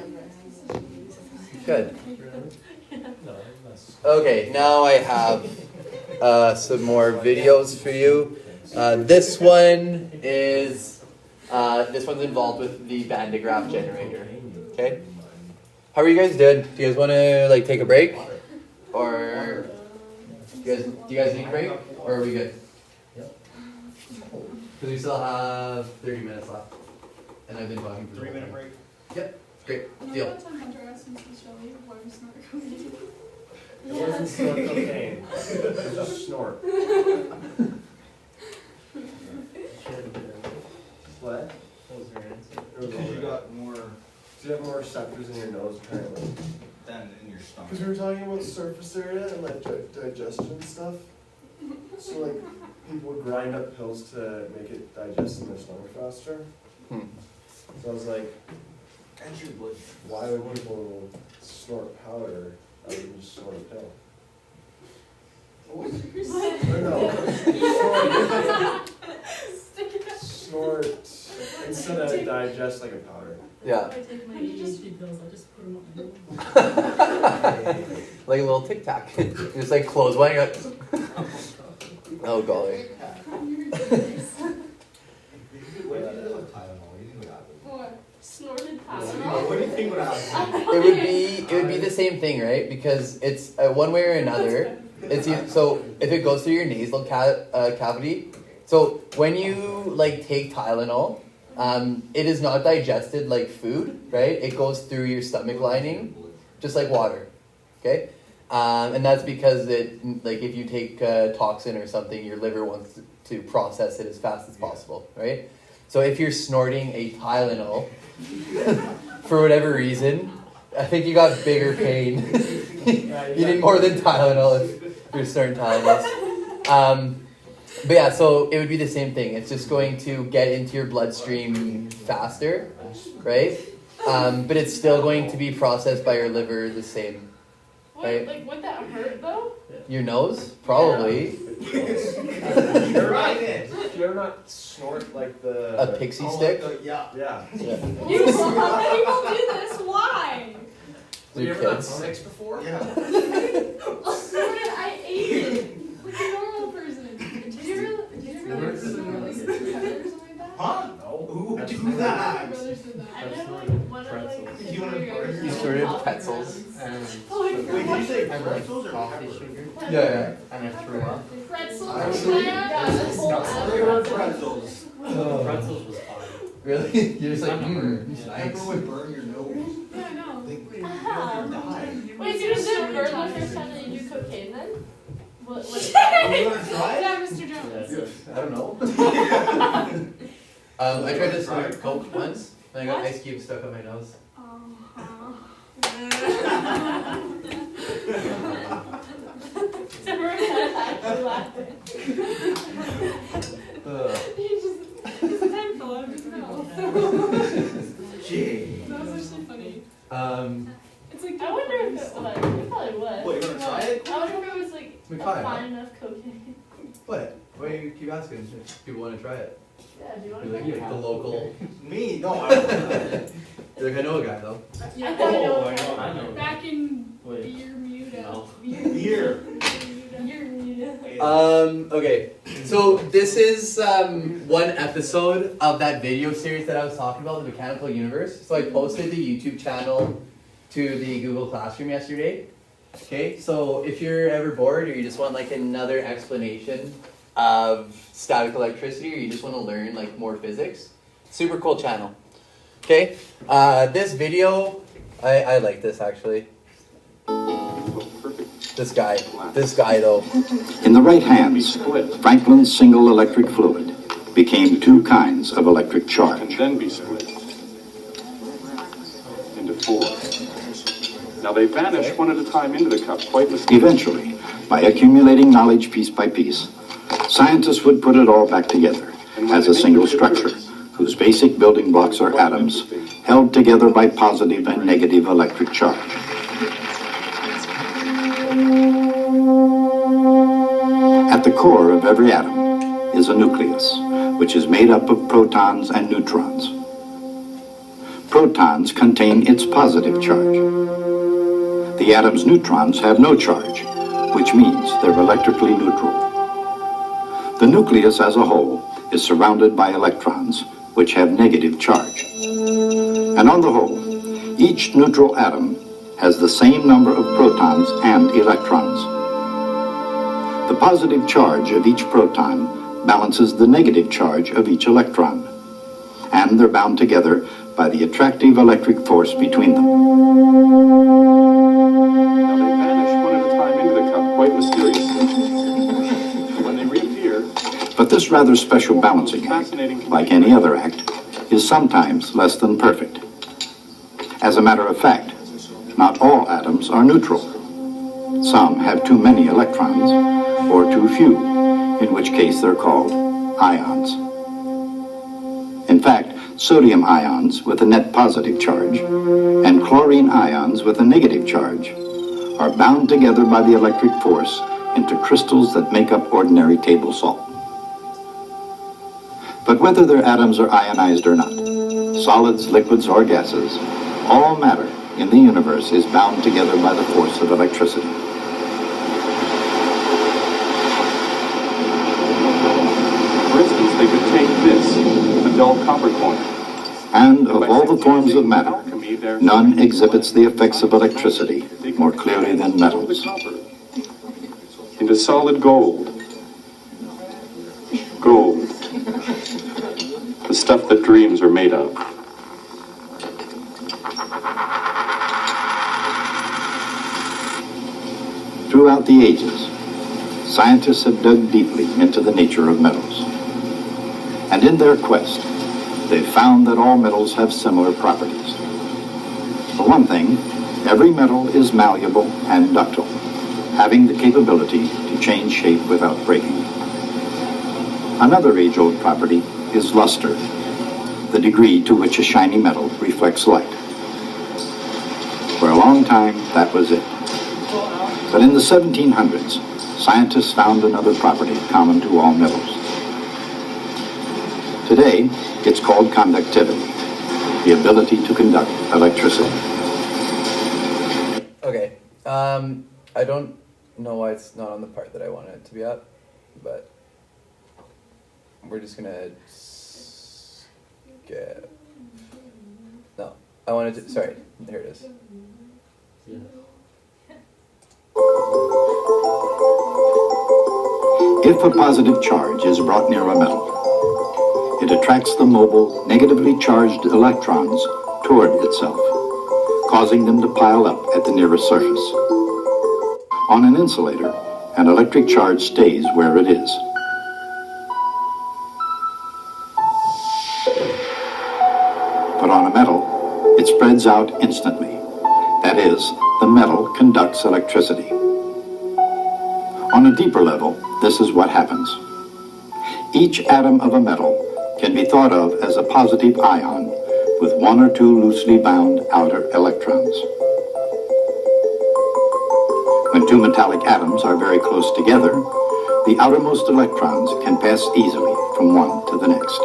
Good. No, that's. Okay, now I have some more videos for you. This one is this one's involved with the Van de Graaff generator. Okay. How are you guys doing? Do you guys want to like take a break, or do you guys need a break, or are we good? Because we still have 30 minutes left, and I've been talking for 3 minute break. Yep. Great. Remember Deal. that time Hunter asked me to show you why we snort cocaine? It wasn't snort cocaine. It was just snort. What? What was your answer? Because you got more Do you have more receptors in your nose apparently? than in your stomach. Because we were talking about surface area and like digestion stuff. So like people would grind up pills to make it digest in their stomach faster. Hmm. So I was like, And your blood. why would people snort powder rather than just snort a pill? Or no, snort instead of digest like a powder. Yeah. I take my ADHD pills, I just put them up my nose. Like a little tic tac. You just like close one. You're like, Oh golly. What? Snorted What Tylenol? do you think would happen? It would be the same thing, right? Because it's one way or another. So if it goes through your nasal cavity, so when you like take Tylenol, it is not digested like food, right? It goes through your stomach lining, just like water, okay? And that's because if you take a toxin or something, your liver wants to process it as fast as possible, right? So if you're snorting a Tylenol, for whatever reason, I think you got bigger pain. You need more than Tylenol if you're snorting Tylenol. But yeah, so it would be the same thing. It's just going to get into your bloodstream faster, right? But it's still going to be processed by your liver the same. Wait, like, would that hurt though? Your nose? Probably. You're right. Do you ever not snort like the... A pixie stick? Yeah. Yeah. You people do this, why? Have you ever done six before? Yeah. Snorted, I ate it. Like a normal person. Did you really snort like peppers or something like that? Huh? No. Who would do that? My brother said that. I know like one of like You wanna burn You snorted pretzels. Wait, did you say pretzels or peppers? Yeah. And I threw up. Pretzels. I was pretzels. Pretzels was fine. Really? You're just like, Pepper would burn your nose. Yeah, I know. Wait, you didn't burn the first time that you do cocaine then? What? Are you gonna try it? Yeah, Mr. Jones. I don't know. I tried to snort Coke once, and I got ice cubes stuck on my nose. I'm laughing. He's a time fellow, I just know. Gee. That was actually funny. It's like, I wonder if it would. You probably would. What, you gonna try it? I wonder if it was like We a try it, huh? fine enough cocaine. What? Why do you keep asking if people want to try it? Yeah, do you want You're to like, the local. Me? No, I don't. You're like, I know a guy though. yeah, I know. back in Wait. Beer Muda. No. Beer. Okay, so this is one episode of that video series that I was talking about, the Mechanical Universe. So I posted the YouTube channel to the Google Classroom yesterday. Okay, so if you're ever bored or you just want like another explanation of static electricity or you just want to learn like more physics, super cool channel. Okay, this video, I like this actually. This guy though. In the right hands, Franklin's single electric fluid became two kinds of electric charge. And then be split into four. Now they vanish one at a time into the cup, quite mysteriously. Eventually, by accumulating knowledge piece by piece, scientists would put it all back together as a single structure, whose basic building blocks are atoms, held together by positive and negative electric charge. At the core of every atom is a nucleus, which is made up of protons and neutrons. Protons contain its positive charge. The atom's neutrons have no charge, which means they're electrically neutral. The nucleus as a whole is surrounded by electrons, which have negative charge. And on the whole, each neutral atom has the same number of protons and electrons. The positive charge of each proton balances the negative charge of each electron, and they're bound together by the attractive electric force between them. Now they vanish one at a time into the cup, quite mysteriously. When they reappear, But this rather special balancing act, like any other act, is sometimes less than perfect. As a matter of fact, not all atoms are neutral. Some have too many electrons, or too few, in which case they're called ions. In fact, sodium ions with a net positive charge and chlorine ions with a negative charge are bound together by the electric force into crystals that make up ordinary table salt. But whether their atoms are ionized or not, solids, liquids, or gases, all matter in the universe is bound together by the force of electricity. dull copper coin. And of all the forms of matter, none exhibits the effects of electricity more clearly than metals. Into solid gold. Gold. The stuff that dreams are made of. Throughout the ages, scientists have dug deeply into the nature of metals. And in their quest, they've found that all metals have similar properties. For one thing, every metal is malleable and ductile, having the capability to change shape without breaking. Another age-old property is luster, the degree to which a shiny metal reflects light. For a long time, that was it. But in the 1700s, scientists found another property common to all metals. Today, it's called conductivity, the ability to conduct electricity. Okay, I don't know why it's not on the part that I wanted it to be up, but we're just gonna skip. No, I wanted to, sorry, there it is. If a positive charge is brought near a metal, it attracts the mobile, negatively charged electrons toward itself, causing them to pile up at the nearest surface. On an insulator, an electric charge stays where it is. But on a metal, it spreads out instantly. That is, the metal conducts electricity. On a deeper level, this is what happens. Each atom of a metal can be thought of as a positive ion with one or two loosely bound outer electrons. When two metallic atoms are very close together, the outermost electrons can pass easily from one to the next.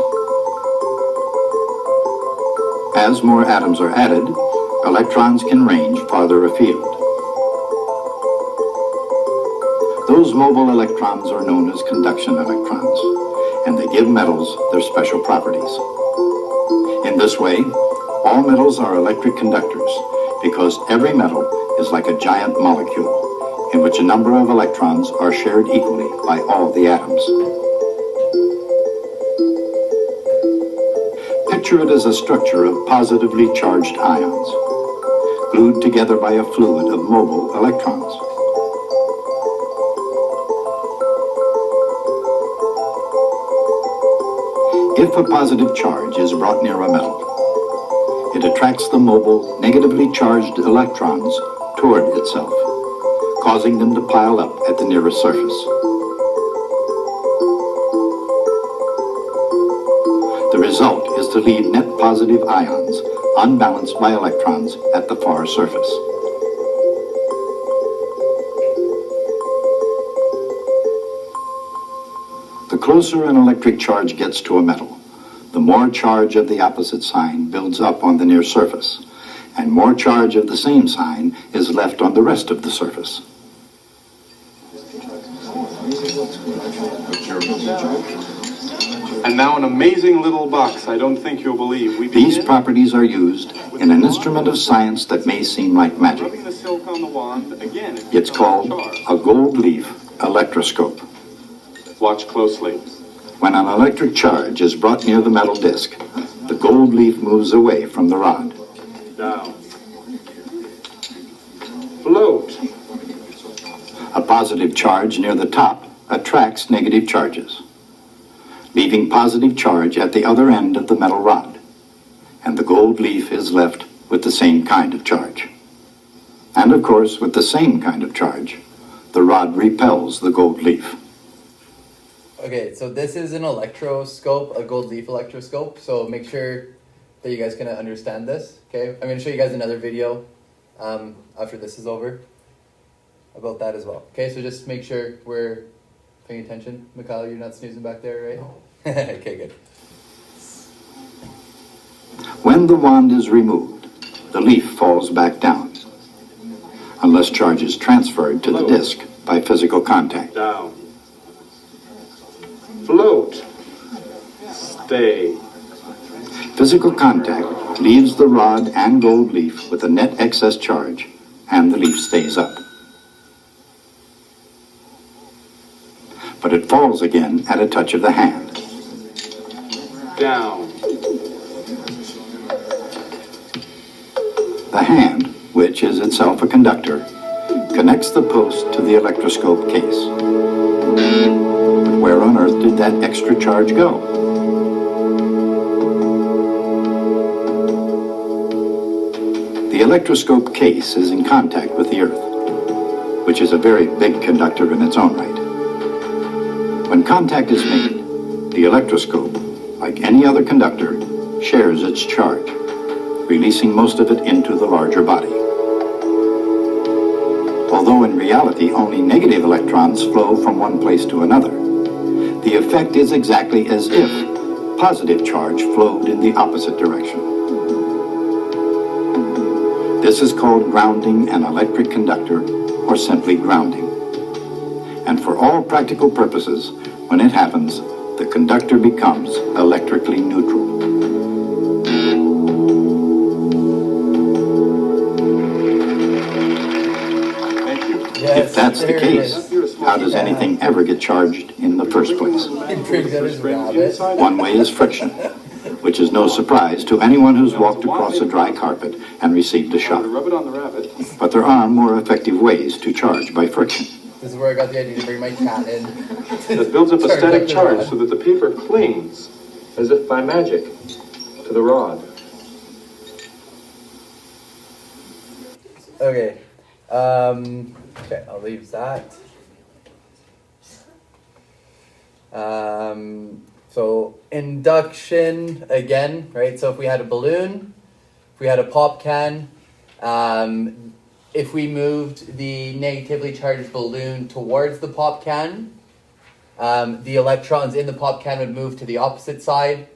As more atoms are added, electrons can range farther afield. Those mobile electrons are known as conduction electrons, and they give metals their special properties. In this way, all metals are electric conductors because every metal is like a giant molecule in which a number of electrons are shared equally by all the atoms. Picture it as a structure of positively charged ions, glued together by a fluid of mobile electrons. If a positive charge is brought near a metal, it attracts the mobile, negatively charged electrons toward itself, causing them to pile up at the nearest surface. The result is to leave net positive ions unbalanced by electrons at the far surface. The closer an electric charge gets to a metal, the more charge of the opposite sign builds up on the near surface, and more charge of the same sign is left on the rest of the surface. And now an amazing little box I don't think you'll believe. These properties are used in an instrument of science that may seem like magic. Rubbing the silk on the wand, again, It's called a gold leaf electroscope. Watch closely. When an electric charge is brought near the metal disc, the gold leaf moves away from the rod. Down. Float. A positive charge near the top attracts negative charges, leaving positive charge at the other end of the metal rod, and the gold leaf is left with the same kind of charge. And of course, with the same kind of charge, the rod repels the gold leaf. Okay, so this is an electroscope, a gold leaf electroscope, so make sure that you guys can understand this, okay? I'm going to show you guys another video after this is over about that as well. Okay, so just make sure we're paying attention. Mikhail, you're not snoozing back there, right? Okay, good. When the wand is removed, the leaf falls back down, unless charge is transferred to the disc by physical contact. Down. Float. Stay. Physical contact leaves the rod and gold leaf with a net excess charge, and the leaf stays up. But it falls again at a touch of the hand. Down. The hand, which is itself a conductor, connects the post to the electroscope case. But where on earth did that extra charge go? The electroscope case is in contact with the Earth, which is a very big conductor in its own right. When contact is made, the electroscope, like any other conductor, shares its charge, releasing most of it into the larger body. Although in reality only negative electrons flow from one place to another, the effect is exactly as if positive charge flowed in the opposite direction. This is called grounding an electric conductor, or simply grounding. And for all practical purposes, when it happens, the conductor becomes electrically neutral. If that's the case, how does anything ever get charged in the first place? One way is friction, which is no surprise to anyone who's walked across a dry carpet and received a shock. But there are more effective ways to charge by friction. This is where I got the idea to bring my cat in. It builds up a static charge so that the paper clings, as if by magic, to the rod. Okay. Okay, I'll leave that. So induction again, right? So if we had a balloon, if we had a pop can, if we moved the negatively charged balloon towards the pop can, the electrons in the pop can would move to the opposite side.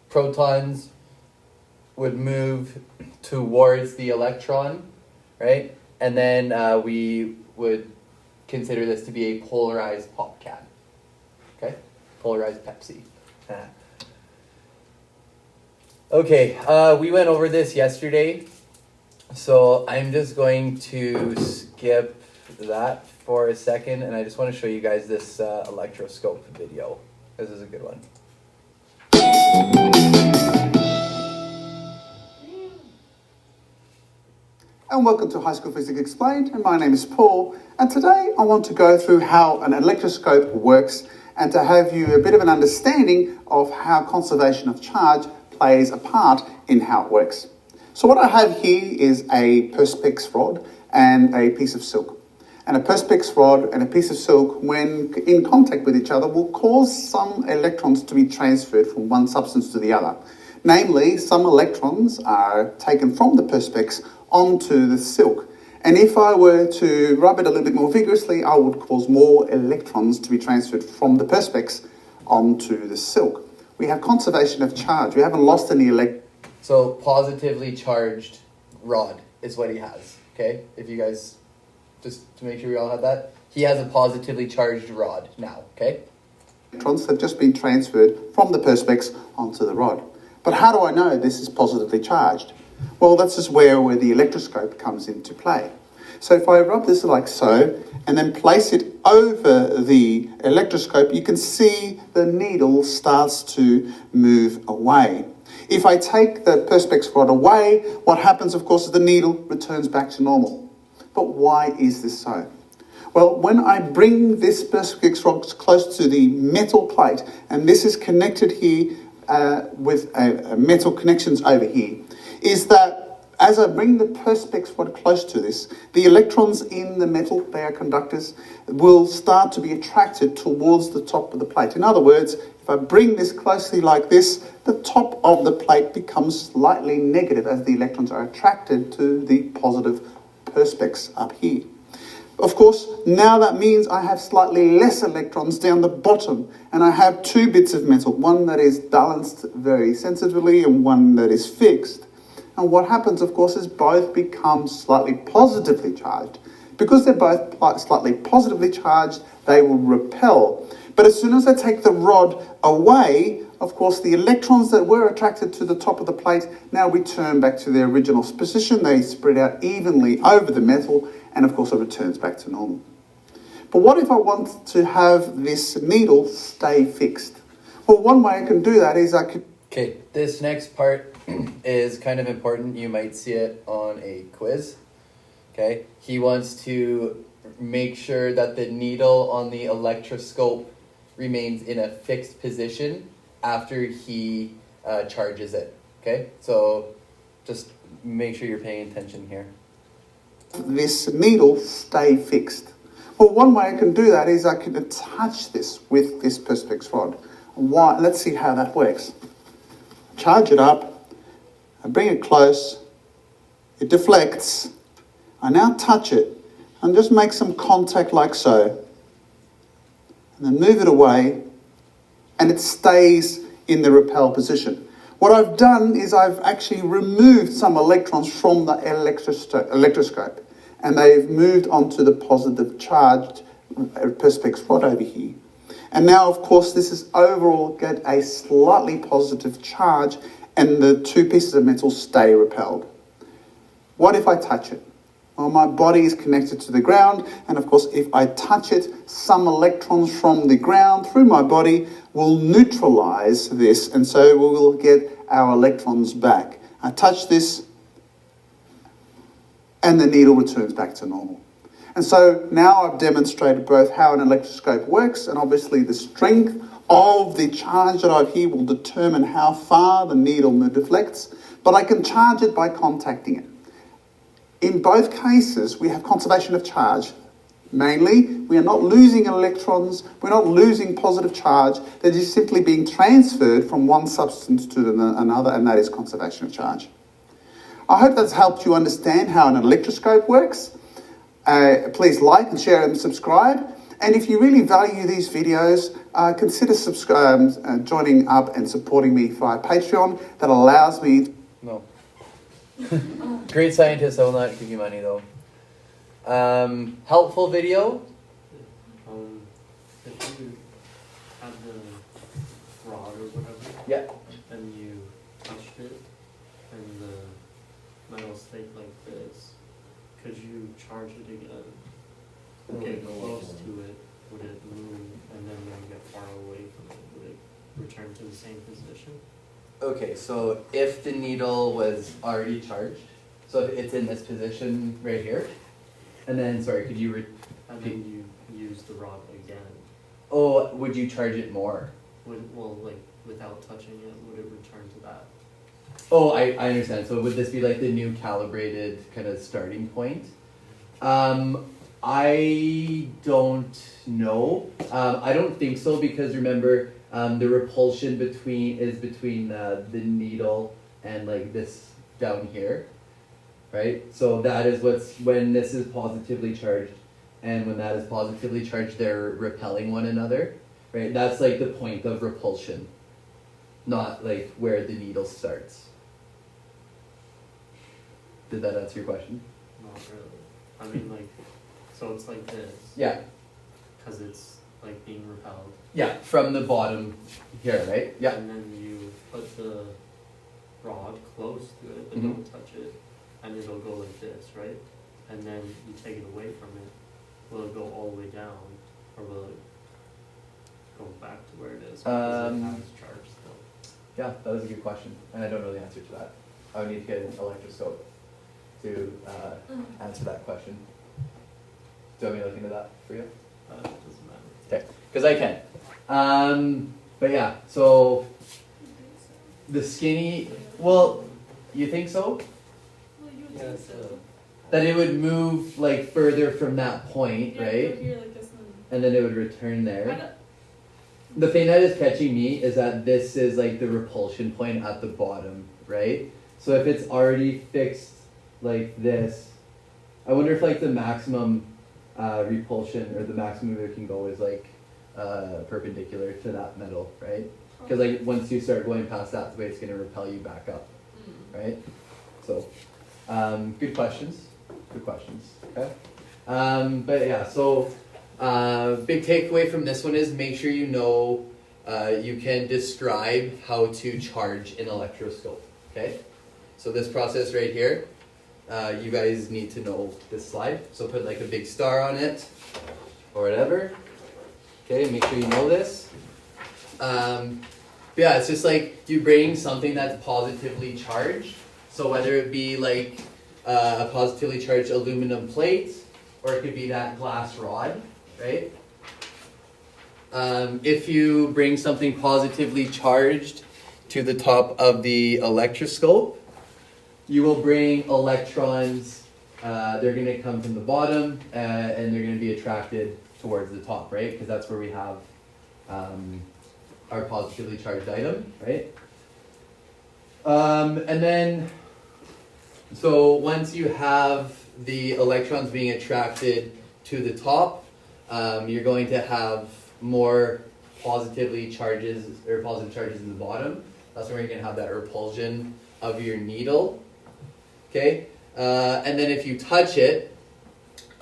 Protons would move towards the electron, right? And then we would consider this to be a polarized pop can. Okay? Polarized Pepsi. Okay, we went over this yesterday, so I'm just going to skip that for a second, and I just want to show you guys this electroscope video. This is a good one. And welcome to High School Physics Explained, and my name is Paul, and today I want to go through how an electroscope works and to have you a bit of an understanding of how conservation of charge plays a part in how it works. So what I have here is a Perspex rod and a piece of silk. And a Perspex rod and a piece of silk, when in contact with each other, will cause some electrons to be transferred from one substance to the other. Namely, some electrons are taken from the Perspex onto the silk. And if I were to rub it a little bit more vigorously, I would cause more electrons to be transferred from the Perspex onto the silk. We have conservation of charge. We haven't lost any So positively charged rod is what he has, okay? If you guys, just to make sure we all have that. He has a positively charged rod now, okay? Electrons have just been transferred from the Perspex onto the rod. But how do I know this is positively charged? Well, that's just where the electroscope comes into play. So if I rub this like so, and then place it over the electroscope, you can see the needle starts to move away. If I take the Perspex rod away, what happens, of course, is the needle returns back to normal. But why is this so? Well, when I bring this Perspex rod close to the metal plate, and this is connected here with metal connections over here, is that as I bring the Perspex rod close to this, the electrons in the metal, they are conductors, will start to be attracted towards the top of the plate. In other words, if I bring this closely like this, the top of the plate becomes slightly negative as the electrons are attracted to the positive Perspex up here. Of course, now that means I have slightly less electrons down the bottom, and I have two bits of metal, one that is balanced very sensitively and one that is fixed. And what happens, of course, is both become slightly positively charged. Because they're both slightly positively charged, they will repel. But as soon as I take the rod away, of course, the electrons that were attracted to the top of the plate now return back to their original position. They spread out evenly over the metal, and of course it returns back to normal. But what if I want to have this needle stay fixed? Well, one way I can do that is I could... Okay, this next part is kind of important. You might see it on a quiz. Okay, he wants to make sure that the needle on the electroscope remains in a fixed position after he charges it. Okay, so just make sure you're paying attention here. This needle stay fixed. Well, one way I can do that is I can attach this with this Perspex rod. Why? Let's see how that works. Charge it up, I bring it close, it deflects, I now touch it and just make some contact like so, and then move it away, and it stays in the repel position. What I've done is I've actually removed some electrons from the electroscope, and they've moved onto the positive charged Perspex rod over here. And now, of course, this is overall get a slightly positive charge, and the two pieces of metal stay repelled. What if I touch it? Well, my body is connected to the ground, and of course, if I touch it, some electrons from the ground through my body will neutralize this, and so we will get our electrons back. I touch this, and the needle returns back to normal. And so now I've demonstrated both how an electroscope works, and obviously the strength of the charge that I've here will determine how far the needle deflects, but I can charge it by contacting it. In both cases, we have conservation of charge. Mainly, we are not losing electrons, we're not losing positive charge, they're just simply being transferred from one substance to another, and that is conservation of charge. I hope that's helped you understand how an electroscope works. Please like and share and subscribe. And if you really value these videos, consider joining up and supporting me via Patreon. That allows me... No. Great scientist, I will not give you money though. Helpful video? If you have the rod or whatever, yeah, and you touched it, and the metal stayed like this, could you charge it again? Get close to it, would it move, and then when you get far away from it, would it return to the same position? Okay, so if the needle was already charged, so if it's in this position right here, and then, sorry, could you repeat? And then you use the rod again. Oh, would you charge it more? Well, like, without touching it, would it return to that? Oh, I understand. So would this be like the new calibrated kind of starting point? I don't know. I don't think so, because remember, the repulsion is between the needle and like this down here, right? So that is when this is positively charged, and when that is positively charged, they're repelling one another, right? That's like the point of repulsion, not like where the needle starts. Did that answer your question? Not really. I mean, like, so it's like this. Yeah. Because it's like being repelled. Yeah, from the bottom here, right? Yeah. And then you put the rod close to it, but Mhm. don't touch it, and it'll go like this, right? And then you take it away from it. Will it go all the way down, or will it go back to where it is? Because it has charge still. Yeah, that was a good question, and I don't know the answer to that. I would need to get an electroscope to answer that question. Do you want me to look into that for you? It doesn't matter. Okay, because I can. But yeah, so the skinny, well, you think so? Well, you would think so. That it would move like further from that point, Yeah, right? go here like this And then it would return I there. don't- The thing that is catching me is that this is like the repulsion point at the bottom, right? So if it's already fixed like this, I wonder if like the maximum repulsion or the maximum it can go is like perpendicular to that metal, right? Because like once you start going past that, the way it's going to repel you back up, right? So, good questions. Good questions. Okay. But yeah, so big takeaway from this one is make sure you know you can describe how to charge an electroscope. Okay, so this process right here, you guys need to know this slide. So put like a big star on it, or whatever. Okay, make sure you know this. Yeah, it's just like you bring something that's positively charged. So whether it be like a positively charged aluminum plate, or it could be that glass rod, right? If you bring something positively charged to the top of the electroscope, you will bring electrons, they're going to come from the bottom, and they're going to be attracted towards the top, right? Because that's where we have our positively charged item, right? And then, so once you have the electrons being attracted to the top, you're going to have more positive charges in the bottom. That's where you're going to have that repulsion of your needle. Okay, and then if you touch it,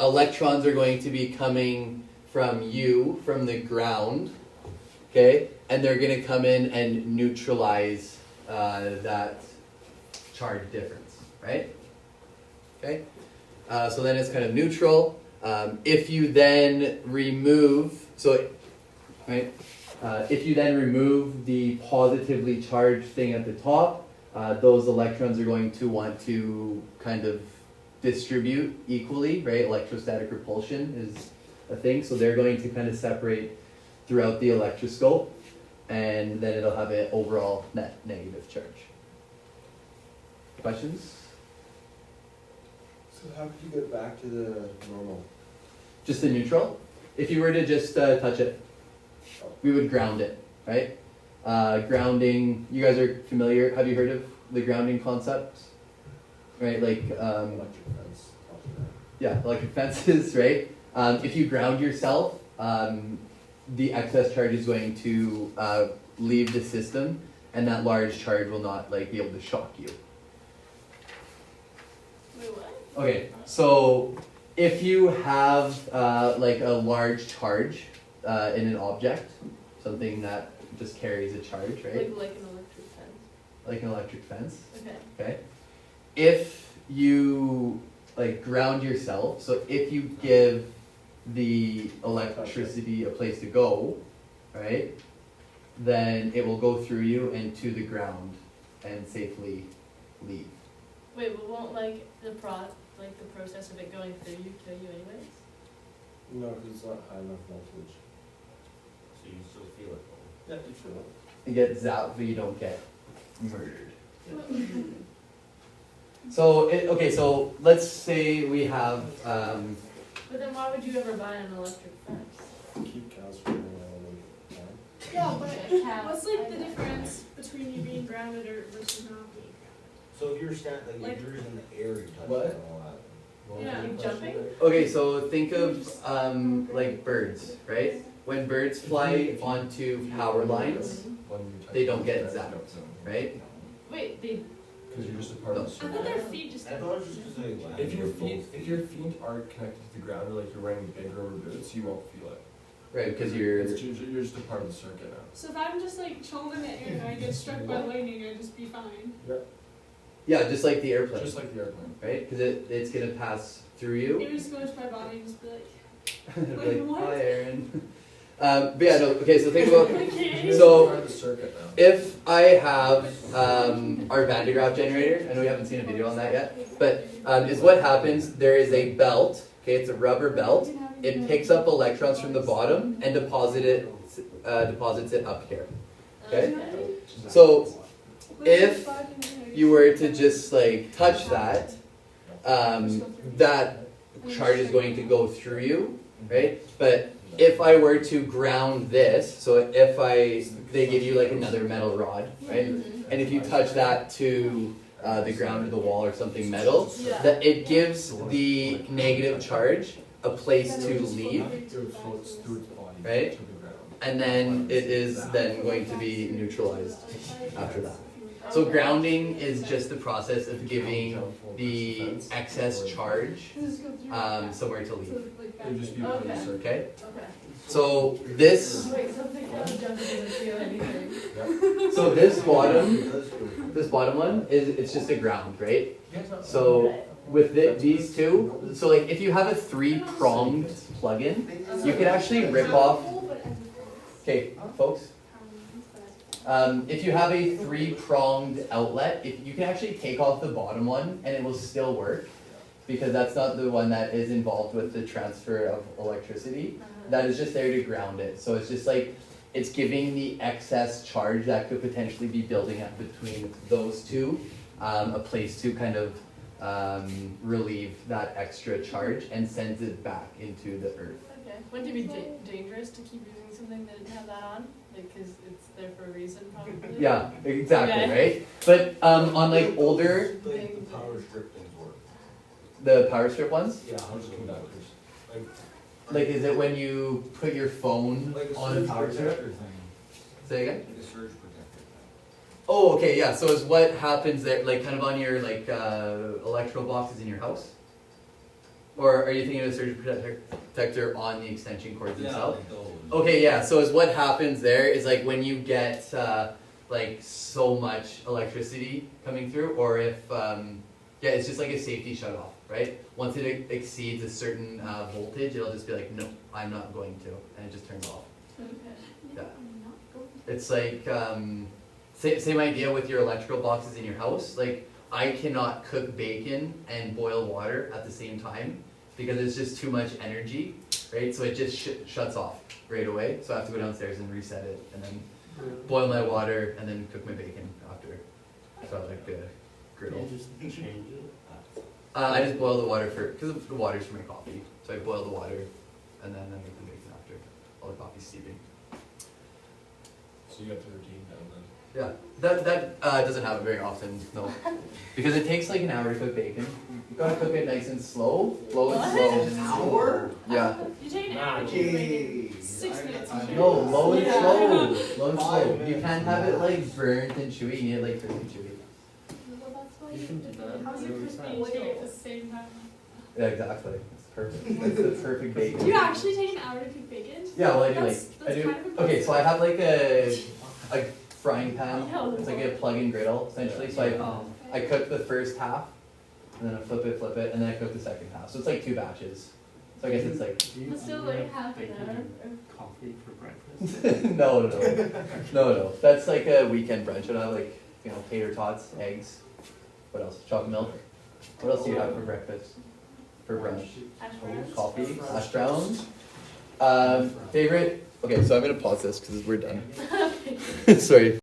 electrons are going to be coming from the ground. Okay, and they're going to come in and neutralize that charge difference, right? Okay, so then it's kind of neutral. If you then remove, if you then remove the positively charged thing at the top, those electrons are going to want to kind of distribute equally, right? Electrostatic repulsion is a thing, so they're going to kind of separate throughout the electroscope, and then it'll have an overall net negative charge. Questions? So how could you get back to the normal? Just the neutral. If you were to just touch it, we would ground it, right? Grounding, you guys are familiar, have you heard of the grounding concept? Right, like, Electric fence. yeah, electric fences, right? If you ground yourself, the excess charge is going to leave the system, and that large charge will not like be able to shock you. Wait, what? Okay, so if you have like a large charge in an object, something that just carries a charge, right? Like an electric fence. Like an electric fence. Okay. Okay. If you like ground yourself, so if you give the electricity a place to go, right, then it will go through you and to the ground and safely leave. Wait, but won't like the process of it going through you kill you anyways? No, because it's not high enough voltage. So you still feel it though? Yeah, you feel it. You get zapped, but you don't get murdered. So, okay, so let's say we have, But then why would you ever buy an electric fence? Keep cows from running out of time. Yeah, but Yeah, what's like I the know. difference between you being grounded or versus not being So if you're standing, like, if you're in the air, you touch What? it and all that. Yeah. You jumping? okay, so think of like birds, right? When birds fly onto power lines, they don't get zapped, right? Wait, they. Because you're just a part of the grounded? I thought circuit. their feet just. I thought it was just because they laughed. If your feet aren't connected to the ground, or like you're wearing big rubber boots, you won't feel it. Right, because you're, You're just a part of the circuit now. So if I'm just like chilling in the air and I get struck by lightning, I'd just be fine. yeah, just like the airplane, Just like the airplane. right? Because it's gonna pass through you. It would just go into my body and just be like, Like, Wait, what? hi, Aaron. But yeah, no. Okay, so think about. okay. So Part of the circuit now. if I have our Van de Graaff generator, I know we haven't seen a video on that yet, but is what happens. There is a belt. Okay, it's a rubber belt. It picks up electrons from the bottom and deposits it up here. Okay. So if you were to just like touch that, that charge is going to go through you, right? But if I were to ground this, so if they give you like another metal rod, right? And if you touch that to the ground or the wall or something metal, that it gives the negative charge a place to leave, It floats through its body right? to the ground. And then it is then going to be neutralized after that. So Okay. grounding is just the process of giving the excess charge somewhere to leave. It'd just be Okay. really Okay? Okay. So this Wait, something kind of jump doesn't feel anything. so this bottom one it's just a ground, right? So with these two, so like if you have a 3-pronged plug-in, you can actually rip off. Okay, folks. If you have a 3-pronged outlet, you can actually take off the bottom one and it will still work, because that's not the one that is involved with the transfer of electricity. That is just there to ground it. So it's just like it's giving the excess charge that could potentially be building up between those two a place to kind of relieve that extra charge and sends it back into the earth. Okay. Wouldn't it be dangerous to keep using something that didn't have that on? Like, cause it's there for a reason, probably. Yeah, exactly, Okay. right? But on like older, The power strip things work. the power strip ones, Yeah, how's conductors? like is it when you put your phone Like a on a surge power strip? protector thing. Say again? Like a surge protector thing. Oh, okay, yeah. So is what happens there, like kind of on your like electrical boxes in your house, or are you thinking of a surge protector on the extension cords themselves? like those. Okay, yeah. So is what happens there is like when you get like so much electricity coming through, or if yeah, it's just like a safety shut off, right? Once it exceeds a certain voltage, it'll just be like, no, I'm not going to, and it just turns off. Yeah. It's like same idea with your electrical boxes in your house. Like I cannot cook bacon and boil water at the same time because it's just too much energy, right? So it just shuts off right away. So I have to go downstairs and reset it, and then boil my water, and then cook my bacon after. So like a griddle. You just change it. I just boil the water because the water's for my coffee. So I boil the water, and then I make the bacon after all the coffee's steaming. So you got the routine down then? Yeah, that doesn't happen very often, no. Because it takes like an hour to cook bacon. You gotta cook it nice and slow, slow and slow. An hour? Yeah. You take an hour to make Jeez. 6 minutes. No, low and Yeah. slow. Low and 5 slow. You minutes. can't have it like burnt and chewy. You need it like crispy chewy. Well, that's why You can do that. How's your Really crispy fast. eating at the same time? Yeah, exactly. It's perfect. It's the perfect bacon. Do you actually take an hour to cook bacon? Yeah, well I do That's I do. kind of Okay, so I have like a frying pan. Yeah. It's like a plug-in griddle essentially. So I cook the first half, and then I flip it, and then I cook the second half. So it's like 2 batches. So I guess it's like Do you But still, do like, that half an bacon hour. and coffee for breakfast? no. That's like a weekend brunch. I'll have like tater tots, eggs. What else? Chocolate milk. What else do you have for breakfast? For brunch? Hash browns. Coffee, hash browns. Favorite. Okay, so I'm gonna pause this because we're done. Sorry.